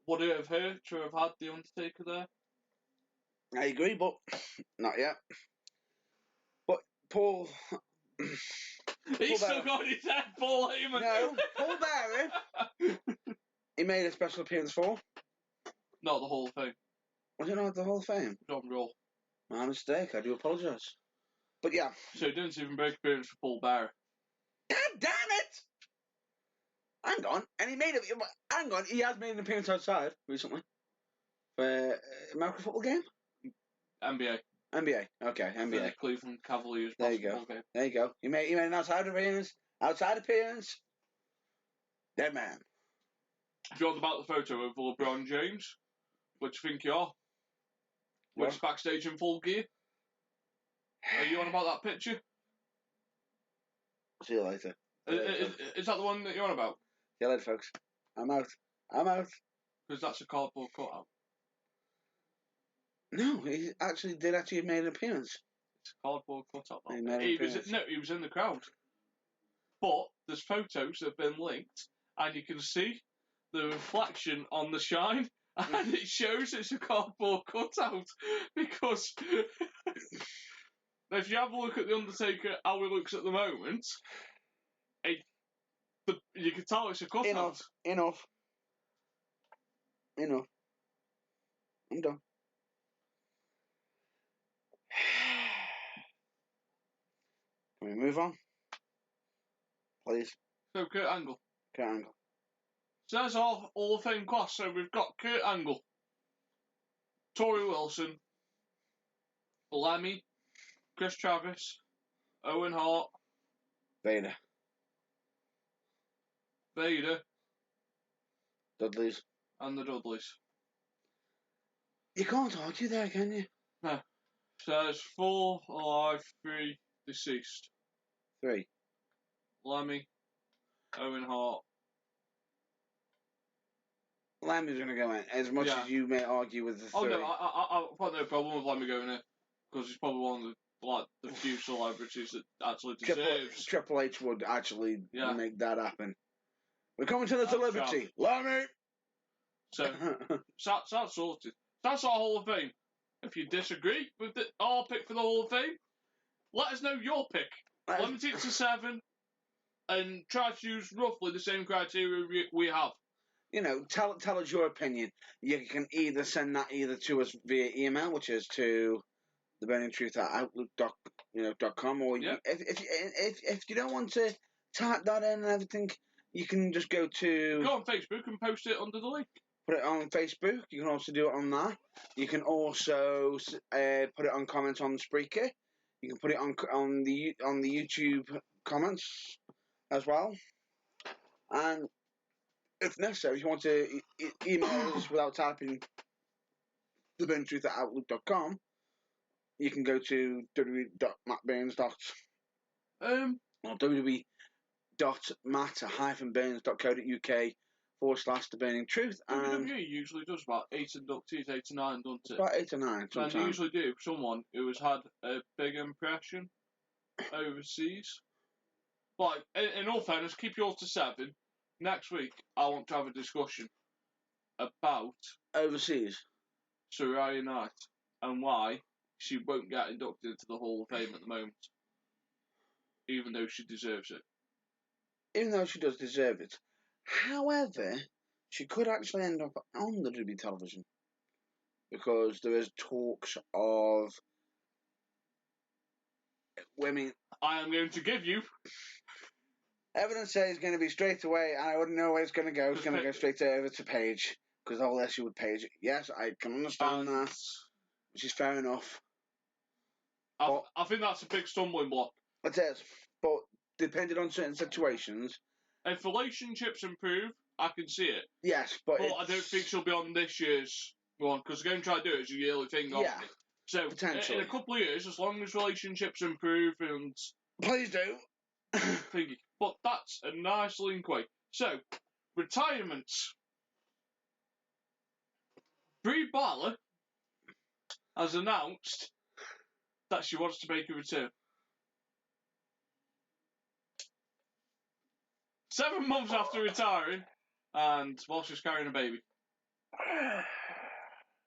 Would it have hurt to have had The Undertaker there? I agree, but not yet. But Paul. He's still got his head, Paul Heyman. No, Paul Bearer. He made a special appearance for. Not the Hall of Fame. Was it not the Hall of Fame? John Raw. My mistake. I do apologise. But yeah. So he didn't even make appearance for Paul Bearer. God damn it! Hang on. And he made it. Hang on. He has made an appearance outside recently. For American football game? NBA. Okay, NBA. For the Cleveland Cavaliers there you go. Game. There you go. He made an outside appearance. Dead man. If you're on about the photo of LeBron James, what do you think you are? When he's backstage in full gear? Are you on about that picture? See you later. Is that the one that you're on about? See you later, folks. I'm out. Because that's a cardboard cutout. No, he did make an appearance. It's a cardboard cutout. He was in the crowd. But there's photos that have been linked, and you can see the reflection on the shine, and it shows it's a cardboard cutout. Because if you have a look at The Undertaker, how he looks at the moment, you can tell it's a cutout. Enough. I'm done. Can we move on? Please. So, Kurt Angle. So that's our Hall of Fame class. So we've got Kurt Angle, Torrie Wilson, Lemmy, Chris Travis, Owen Hart, Vader, Dudleys, and the Dudleys. You can't argue there, can you? No. So there's 4 alive, 3 deceased. 3. Lemmy, Owen Hart. Lemmy's going to go in, as much as you may argue with the 3. Oh no, I've got no problem with Lemmy going in, because he's probably one of the few celebrities that actually deserves. Triple H would actually make that happen. We're coming to the celebrity. Lemmy! So, that's sorted. That's our Hall of Fame. If you disagree with our pick for the Hall of Fame, let us know your pick. Limit it to 7 and try to use roughly the same criteria we have. You know, tell us your opinion. You can either send that to us via email, which is to theburningtruth@outlook.com, or Yep. if you don't want to type that in and everything, you can just go on Facebook and post it under the link. Put it on Facebook. You can also do it on that. You can also put it on comments on Spreaker. You can put it on the YouTube comments as well. And if necessary, if you want to email us without typing theburningtruth@outlook.com, you can go to or www.matt-burns.co.uk/theburning-truth. WWE usually does about 8 inductees, 8 to 9, doesn't it? About 8 or 9. And they usually do someone who has had a big impression overseas. Like, in all fairness, keep yours to 7. Next week, I want to have a discussion about overseas Saraya Knight and why she won't get inducted into the Hall of Fame at the moment, even though she deserves it. Even though she does deserve it. However, she could actually end up on the WWE television, because there is talks of women. I am going to give you. Evidence says it's going to be straight away. I wouldn't know where it's going to go. It's going to go straight over to Paige, because the whole issue with Paige. Yes, I can understand that, which is fair enough. I think that's a big stumbling block. It is, but depending on certain situations. If relationships improve, I can see it. Yes, but I don't think she'll be on this year's one, because they're going to try to do it as a yearly thing. Yeah, so in a couple of years, as long as relationships improve and please do. thingy. But that's a nice linkway. So, retirement. Brie Bella has announced that she wants to make a return. 7 months after retiring, and while she's carrying a baby.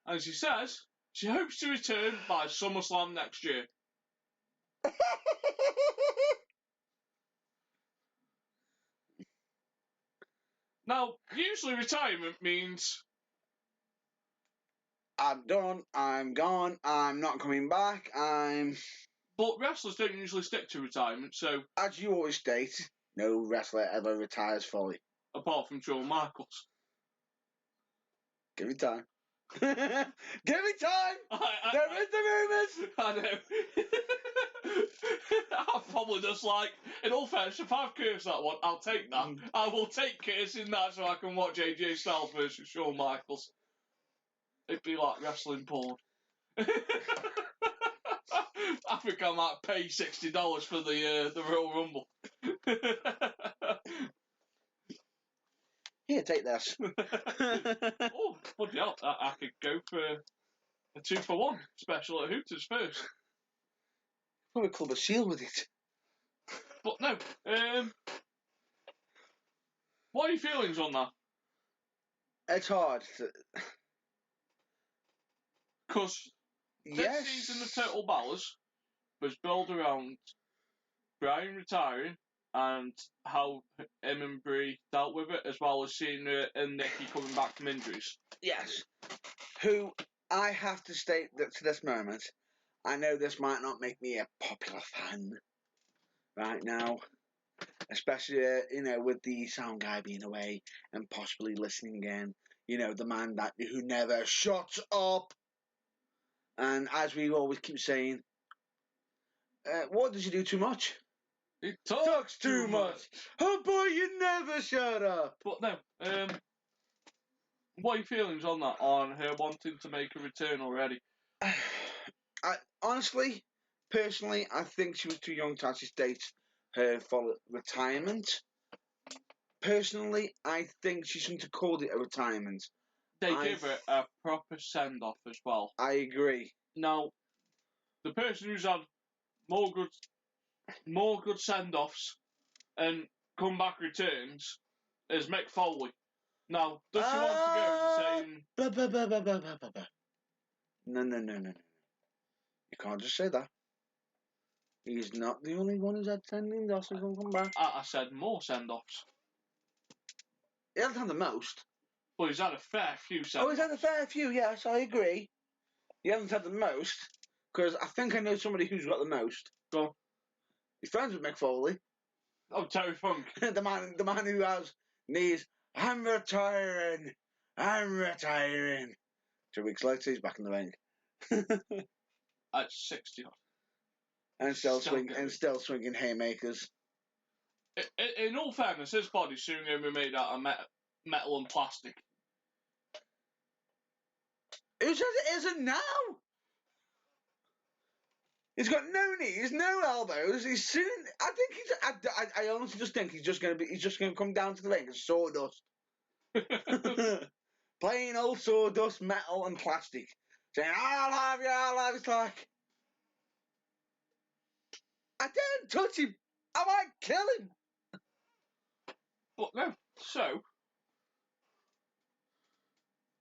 And she says she hopes to return by SummerSlam next year. Now, usually retirement means I'm done, I'm gone, I'm not coming back, But wrestlers don't usually stick to retirement, so... As you always state, no wrestler ever retires fully. Apart from Shawn Michaels. Give me time. Give me time! There is the rumours! I know. I've probably just in all fairness, if I've cursed that one, I'll take that. I will take cursing that so I can watch AJ Styles versus Shawn Michaels. It'd be like wrestling porn. I think I might pay $60 for the Royal Rumble. Here, take this. Oh, bloody hell. I could go for a 2-for-1 special at Hooters first. Probably Club of Seal with it. But no. What are your feelings on that? It's hard. Because this season of Total Ballers was built around Brian retiring and how him and Brie dealt with it, as well as seeing her and Nikki coming back from injuries. Yes. Who, I have to state that to this moment, I know this might not make me a popular fan right now, especially, with the sound guy being away and possibly listening again. The man who never shuts up. And as we always keep saying, what does he do too much? He talks too much. Oh boy, you never shut up. But no, what are your feelings on that? On her wanting to make a return already? Honestly, personally, I think she was too young to actually state her full retirement. Personally, I think she shouldn't have called it a retirement. They give her a proper send-off as well. I agree. Now, the person who's had more good send-offs and comeback returns is Mick Foley. Now, does she want to go the same... No. You can't just say that. He's not the only one who's had sending offs and come back. I said more send-offs. He hasn't had the most. But he's had a fair few send-offs. Oh, he's had a fair few, yes, I agree. He hasn't had the most, because I think I know somebody who's got the most. Go on. He's friends with Mick Foley. Oh, Terry Funk. the man who has knees. I'm retiring. 2 weeks later, he's back in the ring. At 60 odd. And still swinging haymakers. In all fairness, his body's soon going to be made out of metal and plastic. Who says it isn't now? He's got no knees, no elbows. He's soon. I honestly just think he's just going to come down to the ring as sawdust. Plain old sawdust, metal and plastic. Saying, I'll have you. It's like, I daren't touch him. I might kill him. But no, so.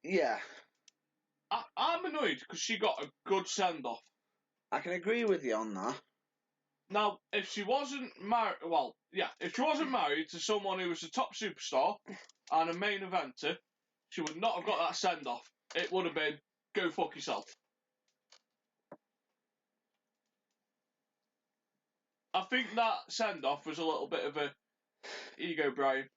Yeah. I'm annoyed because she got a good send-off. I can agree with you on that. Now, if she wasn't married, if she wasn't married to someone who was a top superstar and a main eventer, she would not have got that send-off. It would have been, go fuck yourself. I think that send-off was a little bit of a, here you go, Brian.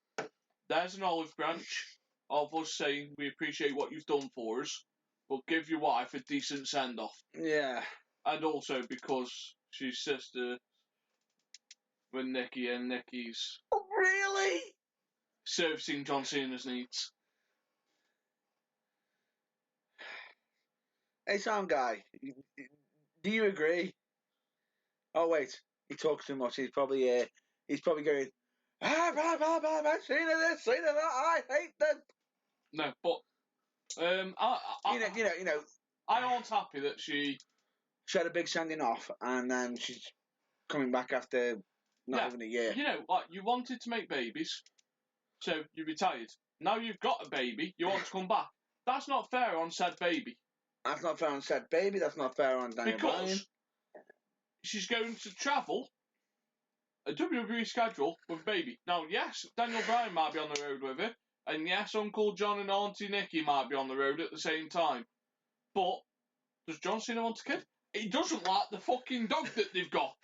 There's an olive branch of us saying we appreciate what you've done for us, but give your wife a decent send-off. Yeah. And also because she's sister with Nikki and Nikki's... Oh, really? Servicing John Cena's needs. Hey, sound guy, do you agree? Oh wait, he talks too much. He's probably going. Cena this, Cena that. I hate them. No, but you know. I aren't happy that she had a big sending off, and then she's coming back after not even a year. You know, like you wanted to make babies, so you retired. Now you've got a baby, you want to come back. That's not fair on said baby. That's not fair on said baby. That's not fair on Daniel Bryan. Because she's going to travel a WWE schedule with baby. Now, yes, Daniel Bryan might be on the road with her, and yes, Uncle John and Auntie Nikki might be on the road at the same time. But does John Cena want a kid? He doesn't like the fucking dog that they've got.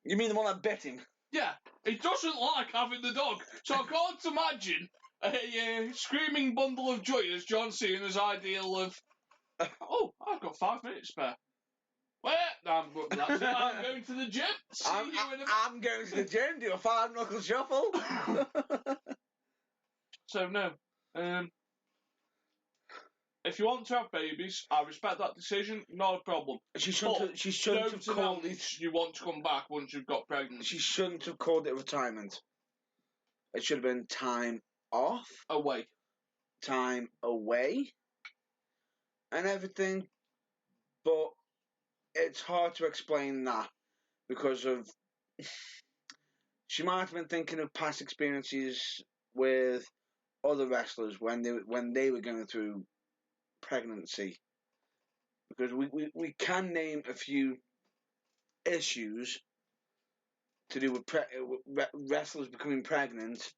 You mean the one that bit him? Yeah, he doesn't like having the dog. So I can't imagine a screaming bundle of joy as John Cena's ideal of, oh, I've got 5 minutes spare. Well, that's it. I'm going to the gym. I'm going to the gym, do a 5-knuckle shuffle. So, no. If you want to have babies, I respect that decision, not a problem. She shouldn't have called it. You want to come back once you've got pregnant. She shouldn't have called it retirement. It should have been time off. Away. Time away. And everything. But it's hard to explain that because of. She might have been thinking of past experiences with other wrestlers when they were going through pregnancy, because we can name a few issues to do with wrestlers becoming pregnant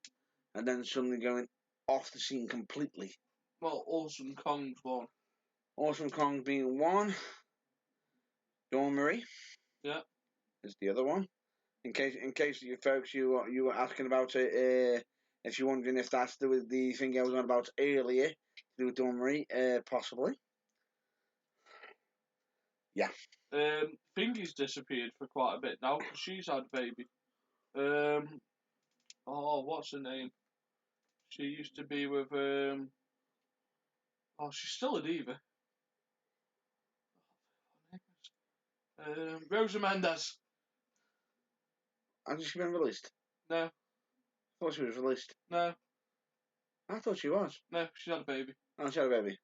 and then suddenly going off the scene completely. Well, Awesome Kong's one. Awesome Kong being one. Dawn Marie. Yeah. Is the other one. In case you folks you were asking about it, if you're wondering if that's the thing I was on about earlier, to do with Dawn Marie, possibly. Yeah. Fingy's disappeared for quite a bit now because she's had a baby. What's her name? She used to be with she's still a diva. Rosa Mendes. Has she been released? No. I thought she was released. No. I thought she was. No, she's had a baby. Oh, she had a baby.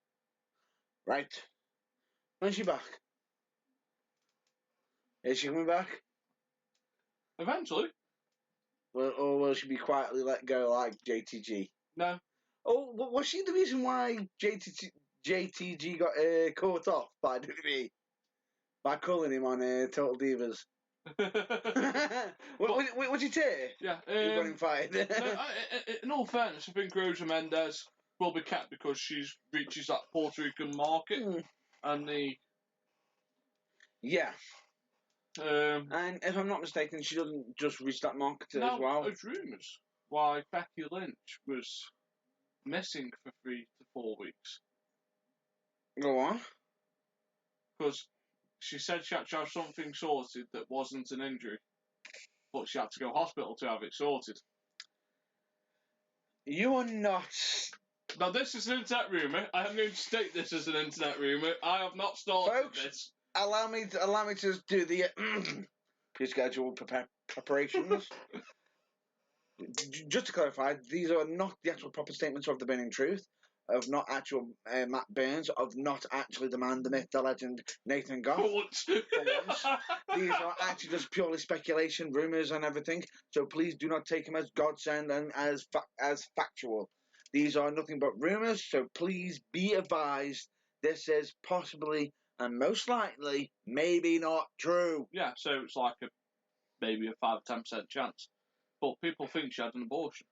Right. When's she back? Is she coming back? Eventually. Or will she be quietly let go like JTG? No. Oh, was she the reason why JTG got caught off by WWE by calling him on Total Divas. What'd you say? Yeah. You got him fired. In all fairness, I think Rosa Mendez will be kept because she reaches that Puerto Rican market and the. Yeah. Um, And if I'm not mistaken, she doesn't just reach that market as now, well. there's rumours why Becky Lynch was missing for 3 to 4 weeks. Go on. Because she said she had to have something sorted that wasn't an injury, but she had to go to hospital to have it sorted. You are not. Now, this is an internet rumour. I am going to state this as an internet rumour. I have not started Folks, this. Allow me to do the scheduled preparations. Just to clarify, these are not the actual proper statements of the burning truth, of not actual Matt Burns, of not actually the man, the myth, the legend, Nathan Goff. For once. These are actually just purely speculation, rumours and everything, so please do not take them as godsend and as factual. These are nothing but rumours, so please be advised this is possibly and most likely maybe not true. Yeah, so it's like maybe a 5-10% chance. But people think she had an abortion.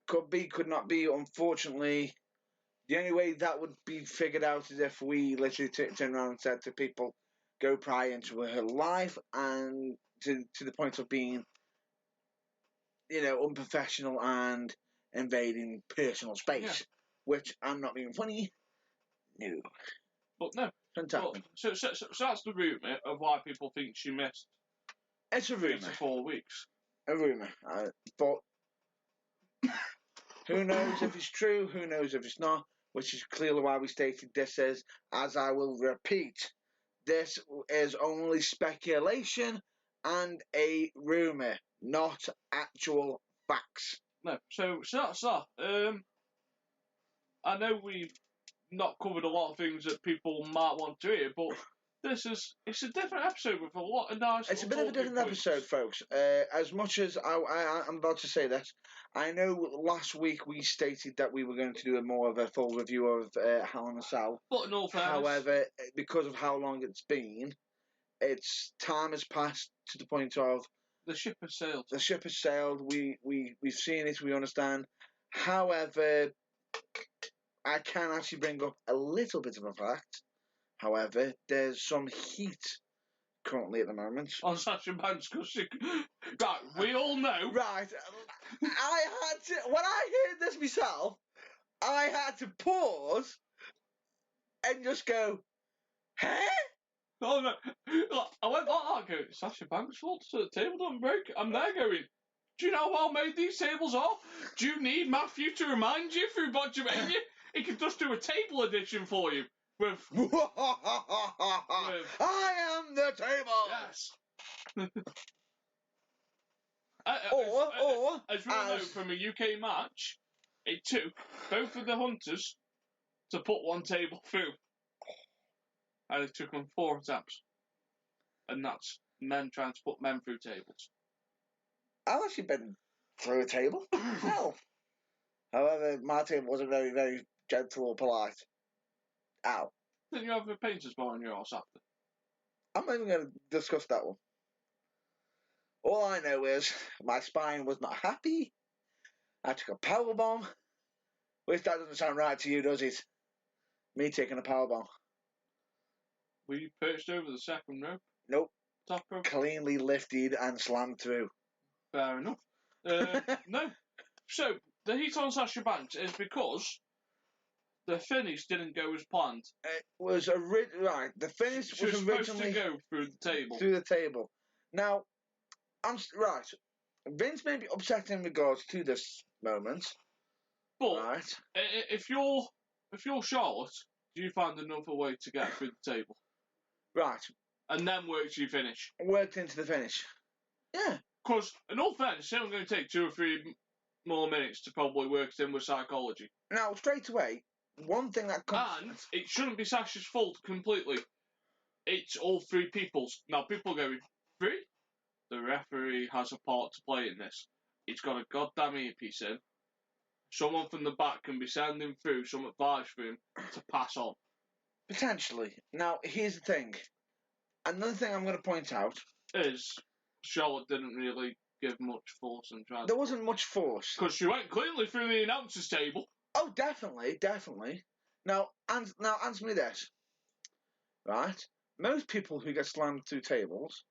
Could be, could not be. Unfortunately, the only way that would be figured out is if we literally turned around and said to people, go pry into her life, and to the point of being, unprofessional and invading personal space, which I'm not being funny. No. But no. But, so that's the rumour of why people think she missed. It's a 3 rumour. to 4 weeks. A rumour. But who knows if it's true, who knows if it's not, which is clearly why we stated this as I will repeat, this is only speculation and a rumour, not actual facts. No, so that's that. I know we've not covered a lot of things that people might want to hear, but it's a different episode with a lot of nice. It's a bit of a different episode, folks. As much as I'm about to say this, I know last week we stated that we were going to do more of a full review of Hell in a Cell. But in all fairness, however, because of how long it's been, time has passed to the point of the ship has sailed. The ship has sailed. We've seen it. We understand. However, I can actually bring up a little bit of a fact. However, there's some heat currently at the moment on Sasha Banks because right, we all know. Right, I had to when I heard this myself, I had to pause and just go, "Huh?" Oh no! I went like that. Go, Sasha Banks falls to the table, don't break. I'm there going. Do you know how well made these tables are? Do you need Matthew to remind you through Botchamania? He can just do a table edition for you. With I am the table. Yes. Or as we all know from a UK match, it took both of the hunters to put one table through, and it took them 4 attempts, and that's men trying to put men through tables. I've actually been through a table myself. However, my table wasn't very, very gentle or polite. Ow. Didn't you have a painter's bar on your house after? I'm not even going to discuss that one. All I know is my spine was not happy. I took a powerbomb. Which that doesn't sound right to you, does it? Me taking a powerbomb. Were you perched over the second rope? Nope. Top rope? Cleanly lifted and slammed through. Fair enough. No. So, the heat on Sasha Banks is because the finish didn't go as planned. It was right. The finish she was originally supposed to go through the table. Through the table. Now, I'm right. Vince may be upset in regards to this moment. But right. If you're Charlotte, do you find another way to get through the table? Right. And then work to your finish. Worked into the finish. Yeah. Because, in all fairness, it's only going to take 2 or 3 more minutes to probably work it in with psychology. Now, straight away, one thing that comes... And it shouldn't be Sasha's fault completely. It's all 3 people's. Now, people are going, 3? The referee has a part to play in this. He's got a goddamn earpiece in. someone from the back can be sending through some advice for him to pass on. Potentially. Now, here's the thing. Another thing I'm going to point out is Charlotte didn't really give much force and try. There wasn't much force. Because she went cleanly through the announcers table. Oh, definitely, definitely. Now answer me this. Right? Most people who get slammed through tables,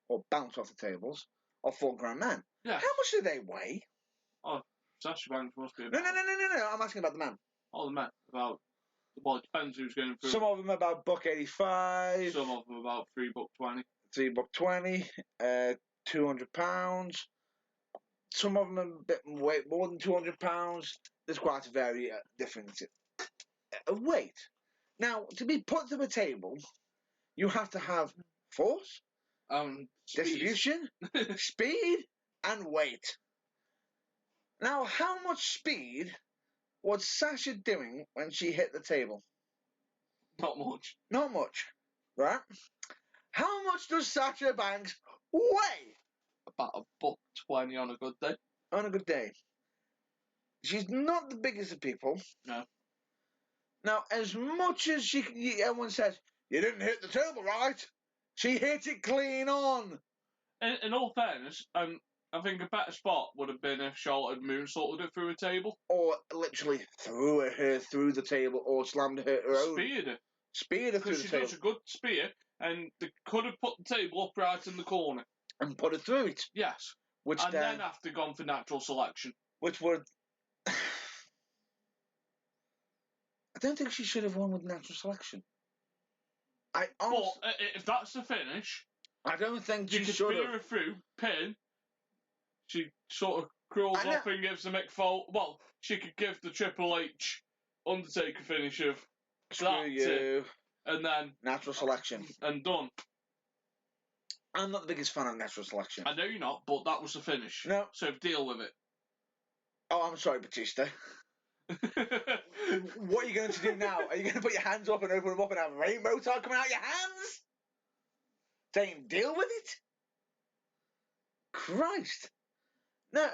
or bounce off the tables, are full-grown men. Yeah. How much do they weigh? Oh, Sasha Banks must be No. I'm asking about the men. Oh, the men. Well, it depends who's going through. Some of them about $1.85. Some of them about $3.20. $3.20. £200. Some of them a bit weight more than £200. There's quite a very difference of weight. Now, to be put to the table, you have to have force, distribution, speed, and weight. Now, how much speed was Sasha doing when she hit the table? Not much. Not much, right? How much does Sasha Banks weigh? About $1.20 on a good day. On a good day. She's not the biggest of people. No. Now, as much as everyone says, you didn't hit the table right, she hit it clean on. In all fairness, I think a better spot would have been if Charlotte had moonsaulted it through a table. Or literally threw her through the table or slammed her own. Speared her. Speared her through the table. Because she does a good spear, and they could have put the table upright in the corner. And put her through it. Yes. Which then have to gone for natural selection. Which would... I don't think she should have won with natural selection. But if that's the finish... I don't think she should have. You could spear her through, pin, she sort of crawls up and gives the Mick Foley... Well, she could give the Triple H Undertaker finish of... Screw you. And then... Natural selection. And done. I'm not the biggest fan of natural selection. I know you're not, but that was the finish. No. So deal with it. Oh, I'm sorry, Batista. What are you going to do now? Are you going to put your hands up and open them up and have a rainbow tile coming out your hands? Saying deal with it? Christ. No,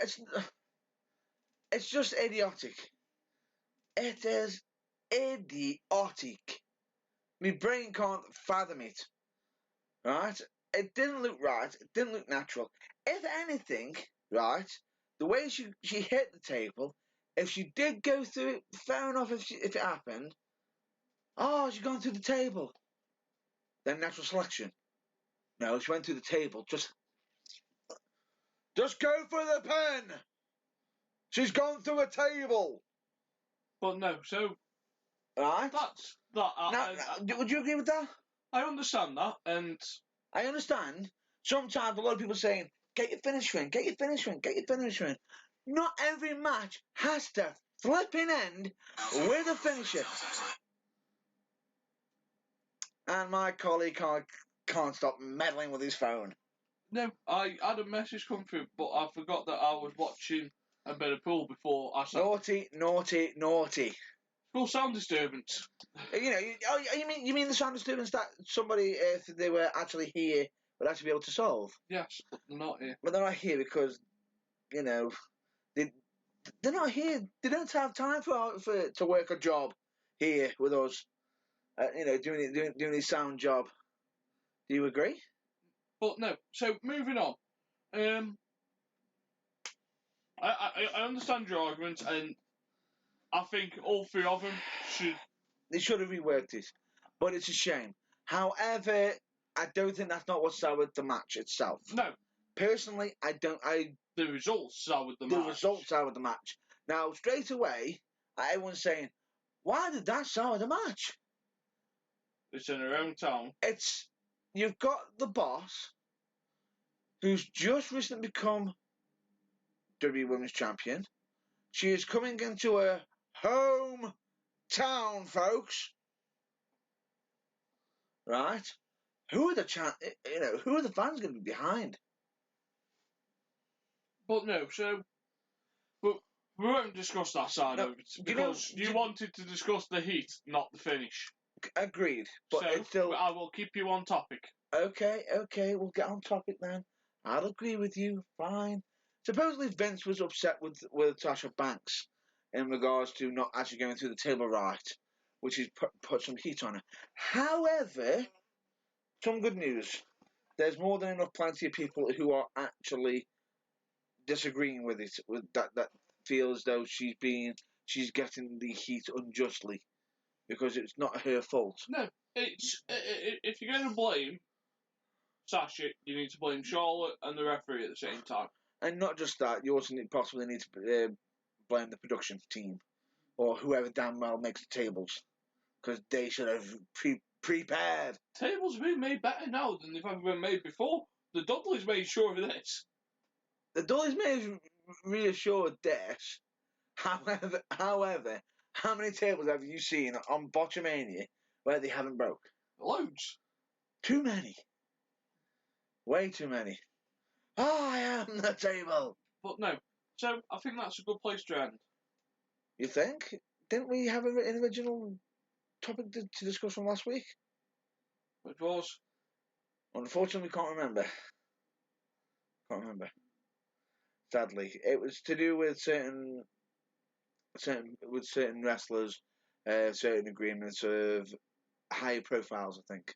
it's just idiotic. It is idiotic. My brain can't fathom it. Right? It didn't look right. It didn't look natural. If anything, right, the way she hit the table, if she did go through it, fair enough if it happened. Oh, she's gone through the table. Then natural selection. No, she went through the table. Just go for the pen. She's gone through a table. But no, so... Right? That's that. Would you agree with that? I understand that, and... I understand. Sometimes a lot of people saying, get your finish ring, get your finish ring, get your finish ring. Not every match has to flipping end with a finisher. And my colleague can't stop meddling with his phone. No, I had a message come through, but I forgot that I was watching a bit of pool before I said... Naughty. Full sound disturbance. You mean the sound disturbance that somebody, if they were actually here, would actually be able to solve? Yes, but they're not here. But they're not here because, they're not here. They don't have time to work a job here with us. Doing his sound job. Do you agree? But no. So moving on. I understand your argument, and I think all three of them should. They should have reworked it, but it's a shame. However, I don't think that's not what soured the match itself. No. Personally, I don't. The results soured the match. The results soured the match. Now, straight away, everyone's saying, "Why did that sour the match?" It's in her own town. You've got the boss, who's just recently become WWE Women's Champion. She is coming into her hometown, folks. Right? Who are the fans going to be behind? But no, but we won't discuss that side of it because you wanted to discuss the heat, not the finish. Agreed. But I will keep you on topic. Okay, we'll get on topic then. I'll agree with you. Fine. Supposedly Vince was upset with Sasha Banks in regards to not actually going through the table right, which has put some heat on her. However, some good news. There's more than enough plenty of people who are actually disagreeing with it, with that feel as though she's getting the heat unjustly because it's not her fault. No, it's if you're going to blame Sasha, you need to blame Charlotte and the referee at the same time. And not just that, you also possibly need to blame the production team or whoever damn well makes the tables because they should have prepared. Tables are being made better now than they've ever been made before. The Dudleys made sure of this. The Dudleys may have reassured this. However, how many tables have you seen on Botchamania where they haven't broke? Loads. Too many. Way too many. I am the table. But no. So I think that's a good place to end. You think? Didn't we have an original topic to discuss from last week? Which was? Unfortunately, we can't remember. Sadly, it was to do with certain wrestlers, certain agreements of high profiles. I think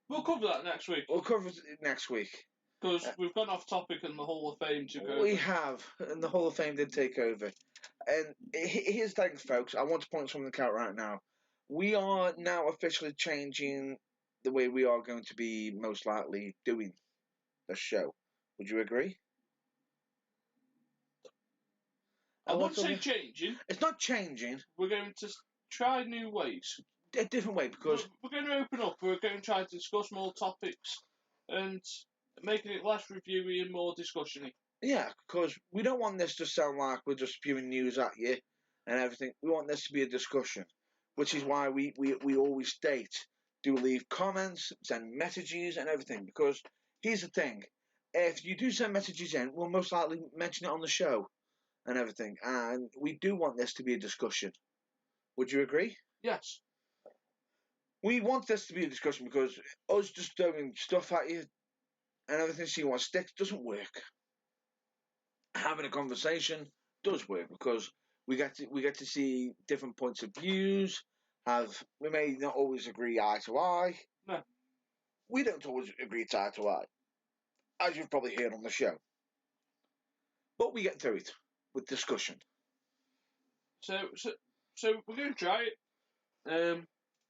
we'll cover that next week. We'll cover it next week because we've gone off topic and the Hall of Fame took over. We have, and the Hall of Fame did take over. And here's the thing, folks. I want to point something out right now. We are now officially changing the way we are going to be most likely doing the show. Would you agree? I wouldn't say changing. It's not changing. We're going to try new ways. A different way, because we're going to open up. We're going to try to discuss more topics and making it less reviewy and more discussion-y. Yeah, because we don't want this to sound like we're just spewing news at you and everything. We want this to be a discussion, which is why we always state, do leave comments, send messages and everything, because here's the thing. If you do send messages in, we'll most likely mention it on the show and everything, and we do want this to be a discussion. Would you agree? Yes. We want this to be a discussion because us just throwing stuff at you and everything so you want sticks doesn't work. Having a conversation does work because we get to see different points of views. We may not always agree eye to eye. No. We don't always agree eye to eye, as you've probably heard on the show. But we get through it with discussion. So we're going to try it.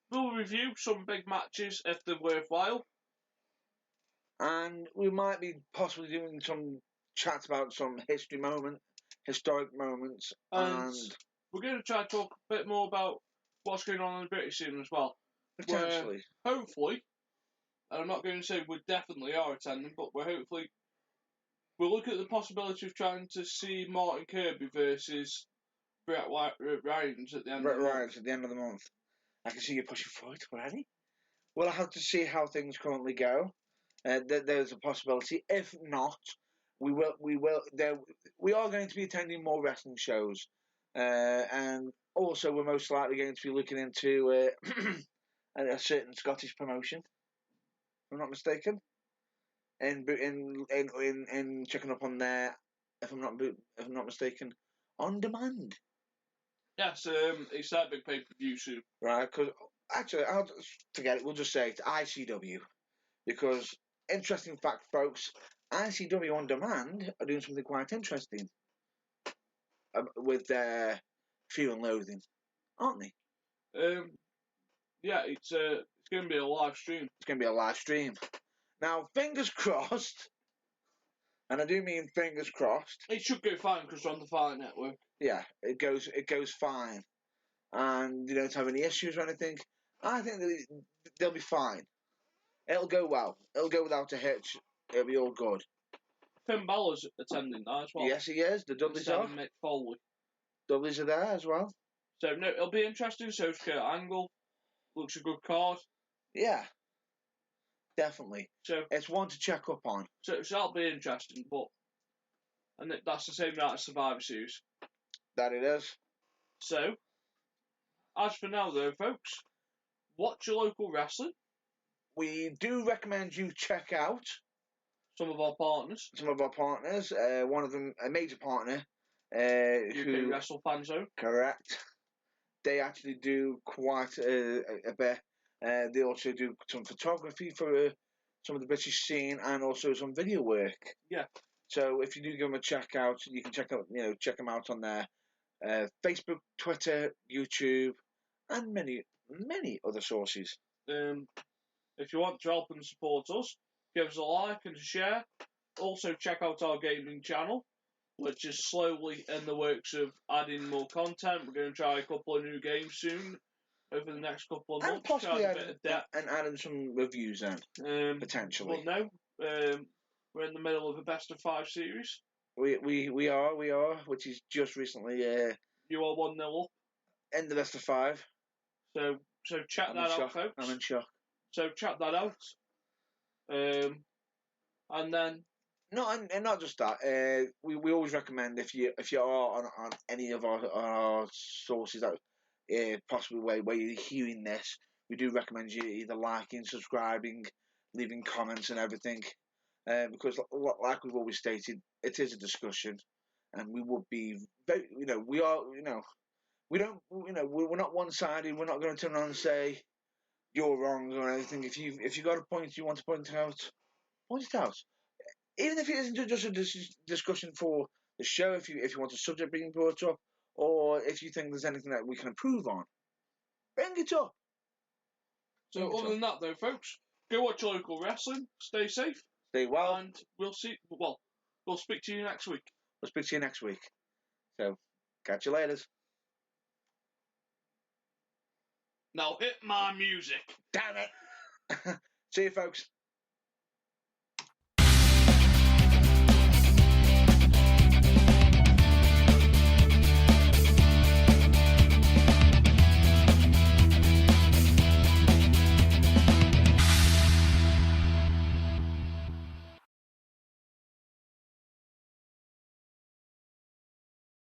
We'll review some big matches if they're worthwhile. And we might be possibly doing some chats about some historic moments. And we're going to try to talk a bit more about what's going on in the British scene as well. Potentially. Hopefully, and I'm not going to say we definitely are attending, but we'll look at the possibility of trying to see Martin Kirby versus Brett Rhymes at the end of the month. I can see you pushing forward already. We'll have to see how things currently go. There's a possibility. If not, we are going to be attending more wrestling shows, and also we're most likely going to be looking into a certain Scottish promotion. If I'm not mistaken, in checking up on there. If I'm not mistaken, On Demand. Yes, it's that big pay-per-view soon. Right, because actually, I'll just forget it. We'll just say it's ICW. Because, interesting fact, folks, ICW On Demand are doing something quite interesting with their Fear and Loathing, aren't they? Yeah, it's going to be a live stream. It's going to be a live stream. Now, fingers crossed, and I do mean fingers crossed. It should go fine because we're on the Fight Network. Yeah, it goes fine. And you don't have any issues or anything. I think they'll be fine. It'll go well. It'll go without a hitch. It'll be all good. Finn Balor's attending that as well. Yes, he is. The Dudleys are. Mick Foley. Dudleys are there as well. So, no, it'll be interesting. So's Kurt Angle. Looks a good card. Yeah. Definitely. So it's one to check up on. So that'll be interesting, and that's the same night as Survivor Series. That it is. So, as for now though, folks, watch your local wrestling. We do recommend you check out some of our partners. One of them, a major partner, UK who Wrestle Fan Zone. correct. They actually do quite a bit. They also do some photography for some of the British scene and also some video work. Yeah. So if you do give them a check out, you can check them out on their Facebook, Twitter, YouTube, and many other sources. If you want to help and support us, give us a like and a share. Also check out our gaming channel, which is slowly in the works of adding more content. We're going to try a couple of new games soon over the next couple of months. And possibly add a bit of depth. adding some reviews then, potentially. Well, no, we're in the middle of a best of 5 series. We are, which is just recently You are 1-0 up. in the best of 5. So check that out, folks. I'm in shock. So check that out. And then And not just that. We always recommend if you are on any of our sources that possibly where you're hearing this, we do recommend you either liking, subscribing, leaving comments and everything, because like we've always stated, it is a discussion, and we would be very, we are, we don't, we're not one-sided. We're not going to turn around and say you're wrong or anything. If you got a point you want to point it out, point it out. Even if it isn't just a discussion for the show, if you want a subject being brought up, or if you think there's anything that we can improve on, bring it up. So other than that, though, folks, go watch your local wrestling. Stay safe. Stay well. And we'll see. Well, we'll speak to you next week. We'll speak to you next week. So, catch you later. Now hit my music. Damn it. See you, folks.